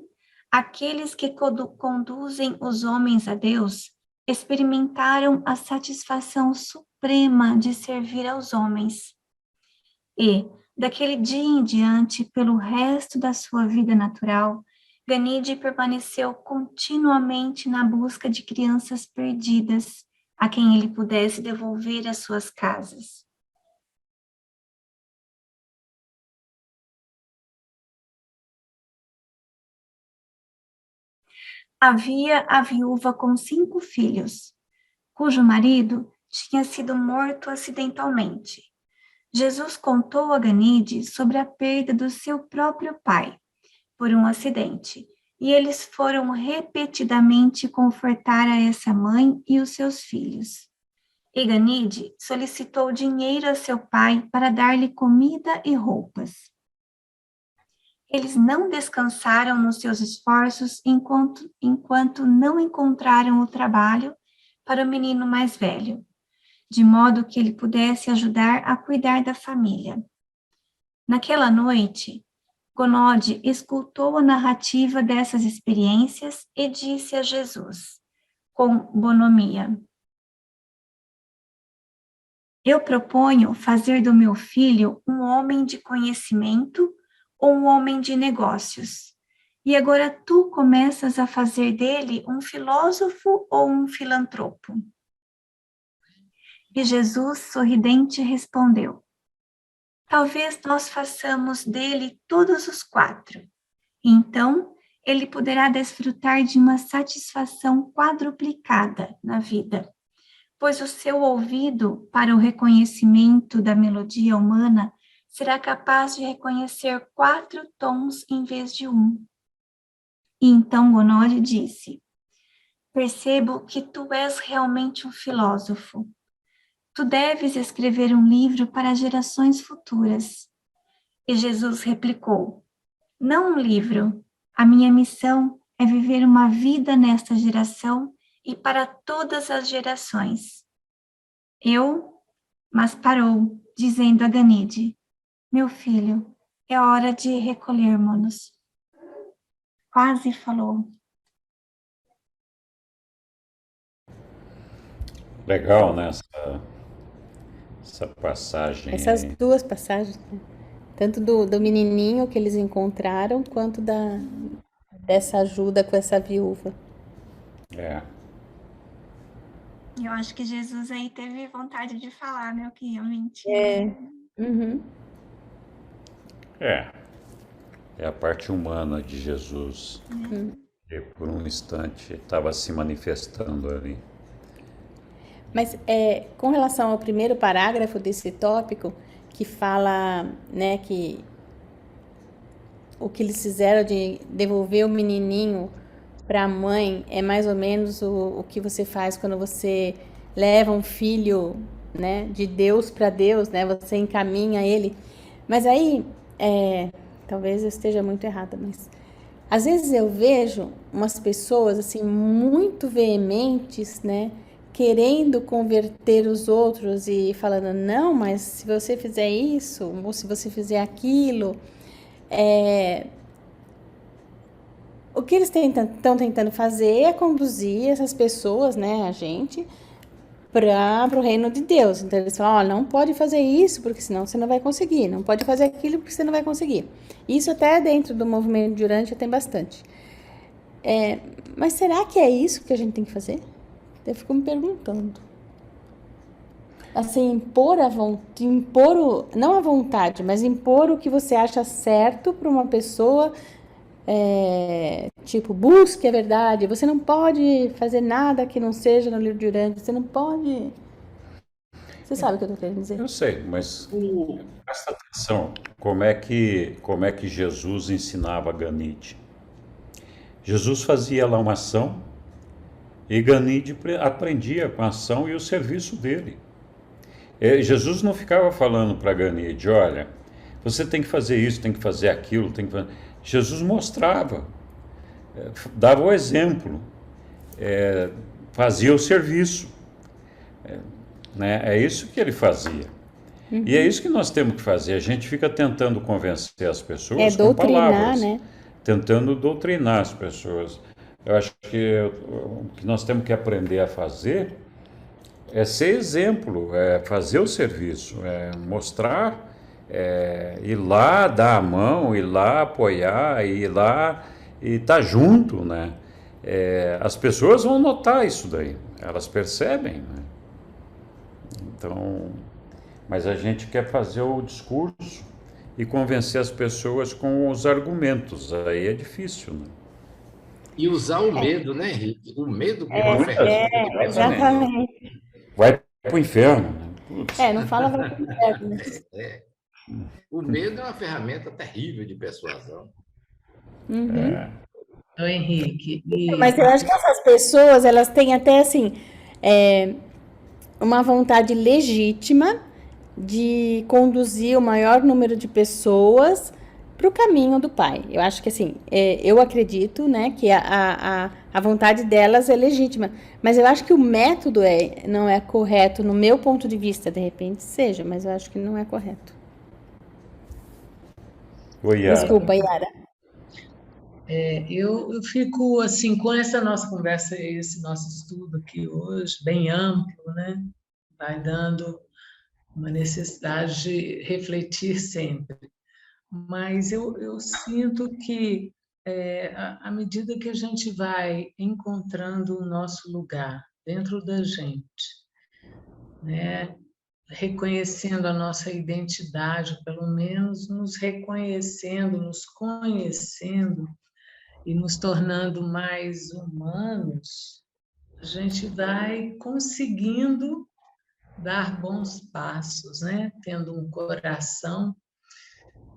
aqueles que conduzem os homens a Deus experimentaram a satisfação suprema de servir aos homens. E, daquele dia em diante, pelo resto da sua vida natural, Ganide permaneceu continuamente na busca de crianças perdidas, a quem ele pudesse devolver às suas casas. Havia a viúva com 5 filhos, cujo marido tinha sido morto acidentalmente. Jesus contou a Ganide sobre a perda do seu próprio pai por um acidente, e eles foram repetidamente confortar a essa mãe e os seus filhos. Eganide solicitou dinheiro a seu pai para dar-lhe comida e roupas. Eles não descansaram nos seus esforços enquanto não encontraram o trabalho para o menino mais velho, de modo que ele pudesse ajudar a cuidar da família. Naquela noite, Gonode escutou a narrativa dessas experiências e disse a Jesus, com bonomia: eu proponho fazer do meu filho um homem de conhecimento ou um homem de negócios. E agora tu começas a fazer dele um filósofo ou um filantropo. E Jesus, sorridente, respondeu: talvez nós façamos dele todos os quatro. Então, ele poderá desfrutar de uma satisfação quadruplicada na vida, pois o seu ouvido para o reconhecimento da melodia humana será capaz de reconhecer 4 tons em vez de um. E então Gonode disse: percebo que tu és realmente um filósofo. Tu deves escrever um livro para gerações futuras. E Jesus replicou: não um livro. A minha missão é viver uma vida nesta geração e para todas as gerações. Mas parou, dizendo a Ganide: meu filho, é hora de recolhermos-nos. Quase falou. Legal, né? Essa passagem. Essas duas passagens, né? Tanto do menininho que eles encontraram, quanto dessa ajuda com essa viúva. É. Eu acho que Jesus aí teve vontade de falar, né, o que realmente Uhum. É a parte humana de Jesus, que por um instante estava se manifestando ali. Mas com relação ao primeiro parágrafo desse tópico, que fala, né, que o que eles fizeram de devolver o menininho para a mãe é mais ou menos o que você faz quando você leva um filho, né, de Deus para Deus, né, você encaminha ele. Mas aí, talvez eu esteja muito errada, mas às vezes eu vejo umas pessoas assim muito veementes, né, querendo converter os outros e falando: não, mas se você fizer isso, ou se você fizer aquilo, o que eles estão tentando fazer é conduzir essas pessoas, né, a gente, para o reino de Deus. Então eles falam: ó, não pode fazer isso, porque senão você não vai conseguir. Não pode fazer aquilo, porque você não vai conseguir. Isso até dentro do movimento de Urântia tem bastante. Mas será que é isso que a gente tem que fazer? Eu fico me perguntando. Assim, não a vontade, mas impor o que você acha certo para uma pessoa, tipo, busque a verdade. Você não pode fazer nada que não seja no livro de Urântia. Você não pode... Você sabe o que eu estou querendo dizer? Eu sei, mas presta atenção. Como é que Jesus ensinava Ganide? Jesus fazia lá uma ação e Ganide aprendia com a ação e o serviço dele. Jesus não ficava falando para Ganide: olha, você tem que fazer isso, tem que fazer aquilo, tem que fazer... Jesus mostrava, dava o exemplo, fazia o serviço. Né? É isso que ele fazia. E é isso que nós temos que fazer. A gente fica tentando convencer as pessoas com palavras, né? Tentando doutrinar as pessoas. Eu acho que o que nós temos que aprender a fazer é ser exemplo, fazer o serviço, mostrar, ir lá dar a mão, ir lá apoiar, ir lá e estar junto, né? As pessoas vão notar isso daí, elas percebem, né? Então, mas a gente quer fazer o discurso e convencer as pessoas com os argumentos, aí é difícil, né? E usar o medo, né, Henrique? O medo como uma ferramenta. Exatamente. Vai para o inferno, né? Putz. Não fala vai para o inferno. O medo é uma ferramenta terrível de persuasão. Uhum. Henrique. Mas eu acho que essas pessoas, elas têm até assim, uma vontade legítima de conduzir o maior número de pessoas para o caminho do Pai. Eu acho que, assim, eu acredito, né, que a vontade delas é legítima, mas eu acho que o método não é correto, no meu ponto de vista, de repente seja, mas eu acho que não é correto. Oi, Yara. Desculpa, Yara. Eu fico, assim, com essa nossa conversa, esse nosso estudo aqui hoje, bem amplo, né? Vai dando uma necessidade de refletir sempre. Mas eu sinto que, à medida que a gente vai encontrando o nosso lugar dentro da gente, né? Reconhecendo a nossa identidade, pelo menos nos reconhecendo, nos conhecendo, e nos tornando mais humanos, a gente vai conseguindo dar bons passos, né? Tendo um coração,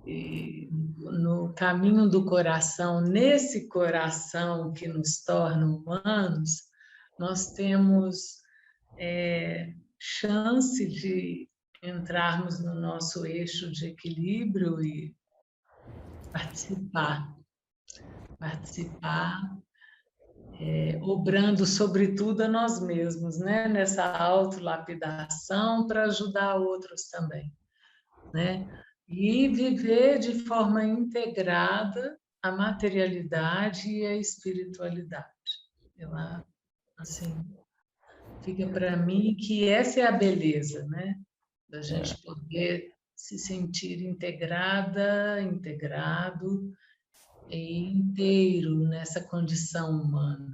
e no caminho do coração, nesse coração que nos torna humanos, nós temos chance de entrarmos no nosso eixo de equilíbrio e participar, obrando sobretudo a nós mesmos, né? Nessa autolapidação para ajudar outros também, né? E viver de forma integrada a materialidade e a espiritualidade. Assim, fica para mim que essa é a beleza, né? Da gente poder se sentir integrada, integrado e inteiro nessa condição humana.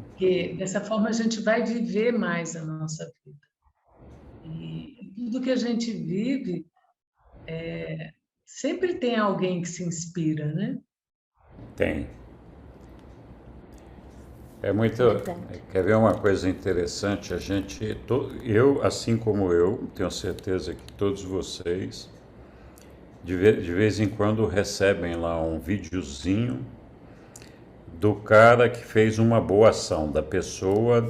Porque dessa forma a gente vai viver mais a nossa vida. E tudo que a gente vive, sempre tem alguém que se inspira, né? Tem. É muito. Quer ver uma coisa interessante? Eu, assim como eu, tenho certeza que todos vocês, de vez em quando recebem lá um videozinho do cara que fez uma boa ação, da pessoa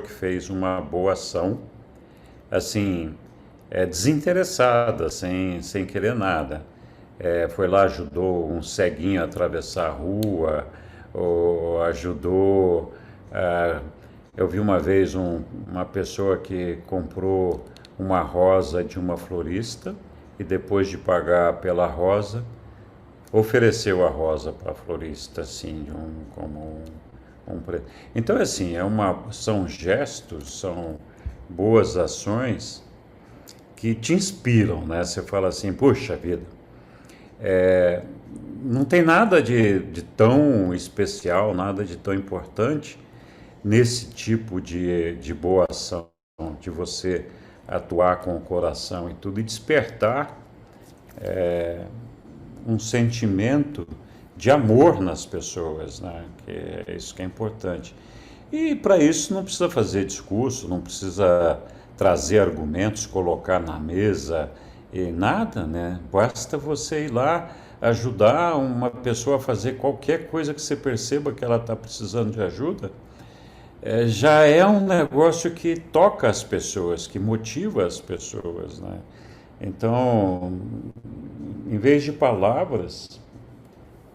que fez uma boa ação, assim, desinteressada, sem querer nada. Foi lá, ajudou um ceguinho a atravessar a rua, ou ajudou... eu vi uma vez uma pessoa que comprou uma rosa de uma florista e depois de pagar pela rosa, ofereceu a rosa para a florista, assim, como um presente. Então, assim, são gestos, são boas ações que te inspiram, né? Você fala assim, puxa vida, não tem nada de tão especial, nada de tão importante nesse tipo de boa ação, de você atuar com o coração e tudo, e despertar um sentimento de amor nas pessoas, né? Que é isso que é importante. E para isso não precisa fazer discurso, não precisa trazer argumentos, colocar na mesa e nada, né? Basta você ir lá ajudar uma pessoa a fazer qualquer coisa que você perceba que ela está precisando de ajuda. Já é um negócio que toca as pessoas, que motiva as pessoas, né? Então, em vez de palavras,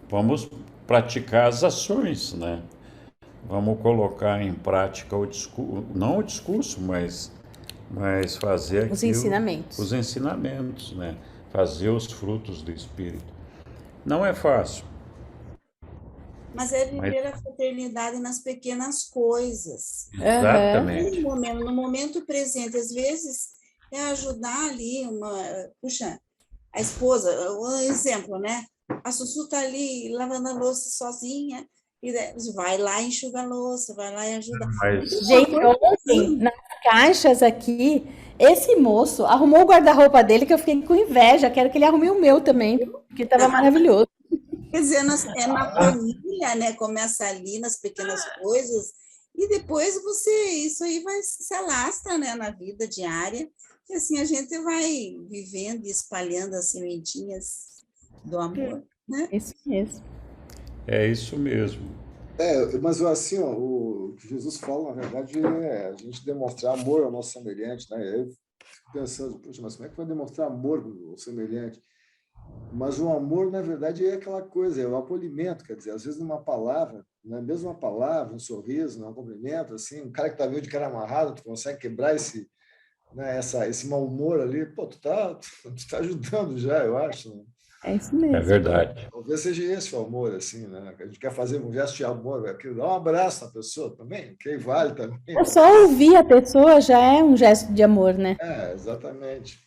vamos praticar as ações, né? Vamos colocar em prática o discurso, não o discurso, mas fazer os ensinamentos. Os ensinamentos, né? Fazer os frutos do Espírito. Não é fácil. Mas é viver a fraternidade nas pequenas coisas. Exatamente. No momento presente, às vezes, é ajudar ali puxa, a esposa, um exemplo, né? A Sussu está ali lavando a louça sozinha, e vai lá e enxuga a louça, vai lá e ajuda. Gente, ontem, nas caixas aqui, esse moço arrumou o guarda-roupa dele, que eu fiquei com inveja, quero que ele arrume o meu também, porque estava maravilhoso. Quer dizer, na família, né? Começa ali nas pequenas coisas, e depois isso aí se alastra, né, na vida diária, e assim a gente vai vivendo e espalhando as sementinhas do amor, né? Isso mesmo. É isso mesmo. Mas assim, ó, o que Jesus fala, na verdade, é a gente demonstrar amor ao nosso semelhante, né? Eu fico pensando, poxa, mas como é que vai demonstrar amor ao semelhante? Mas o amor, na verdade, é aquela coisa, é o acolhimento, quer dizer, às vezes numa palavra, né, mesmo uma palavra, um sorriso, um cumprimento, assim, um cara que está meio de cara amarrado, tu consegue quebrar esse mau humor ali, pô, tu tá ajudando já, eu acho, né? É isso É mesmo. verdade. Talvez seja esse o amor, assim, né? A gente quer fazer um gesto de amor, aquilo, dar um abraço na pessoa também, que vale também. Eu só ouvir a pessoa já é um gesto de amor, né? Exatamente.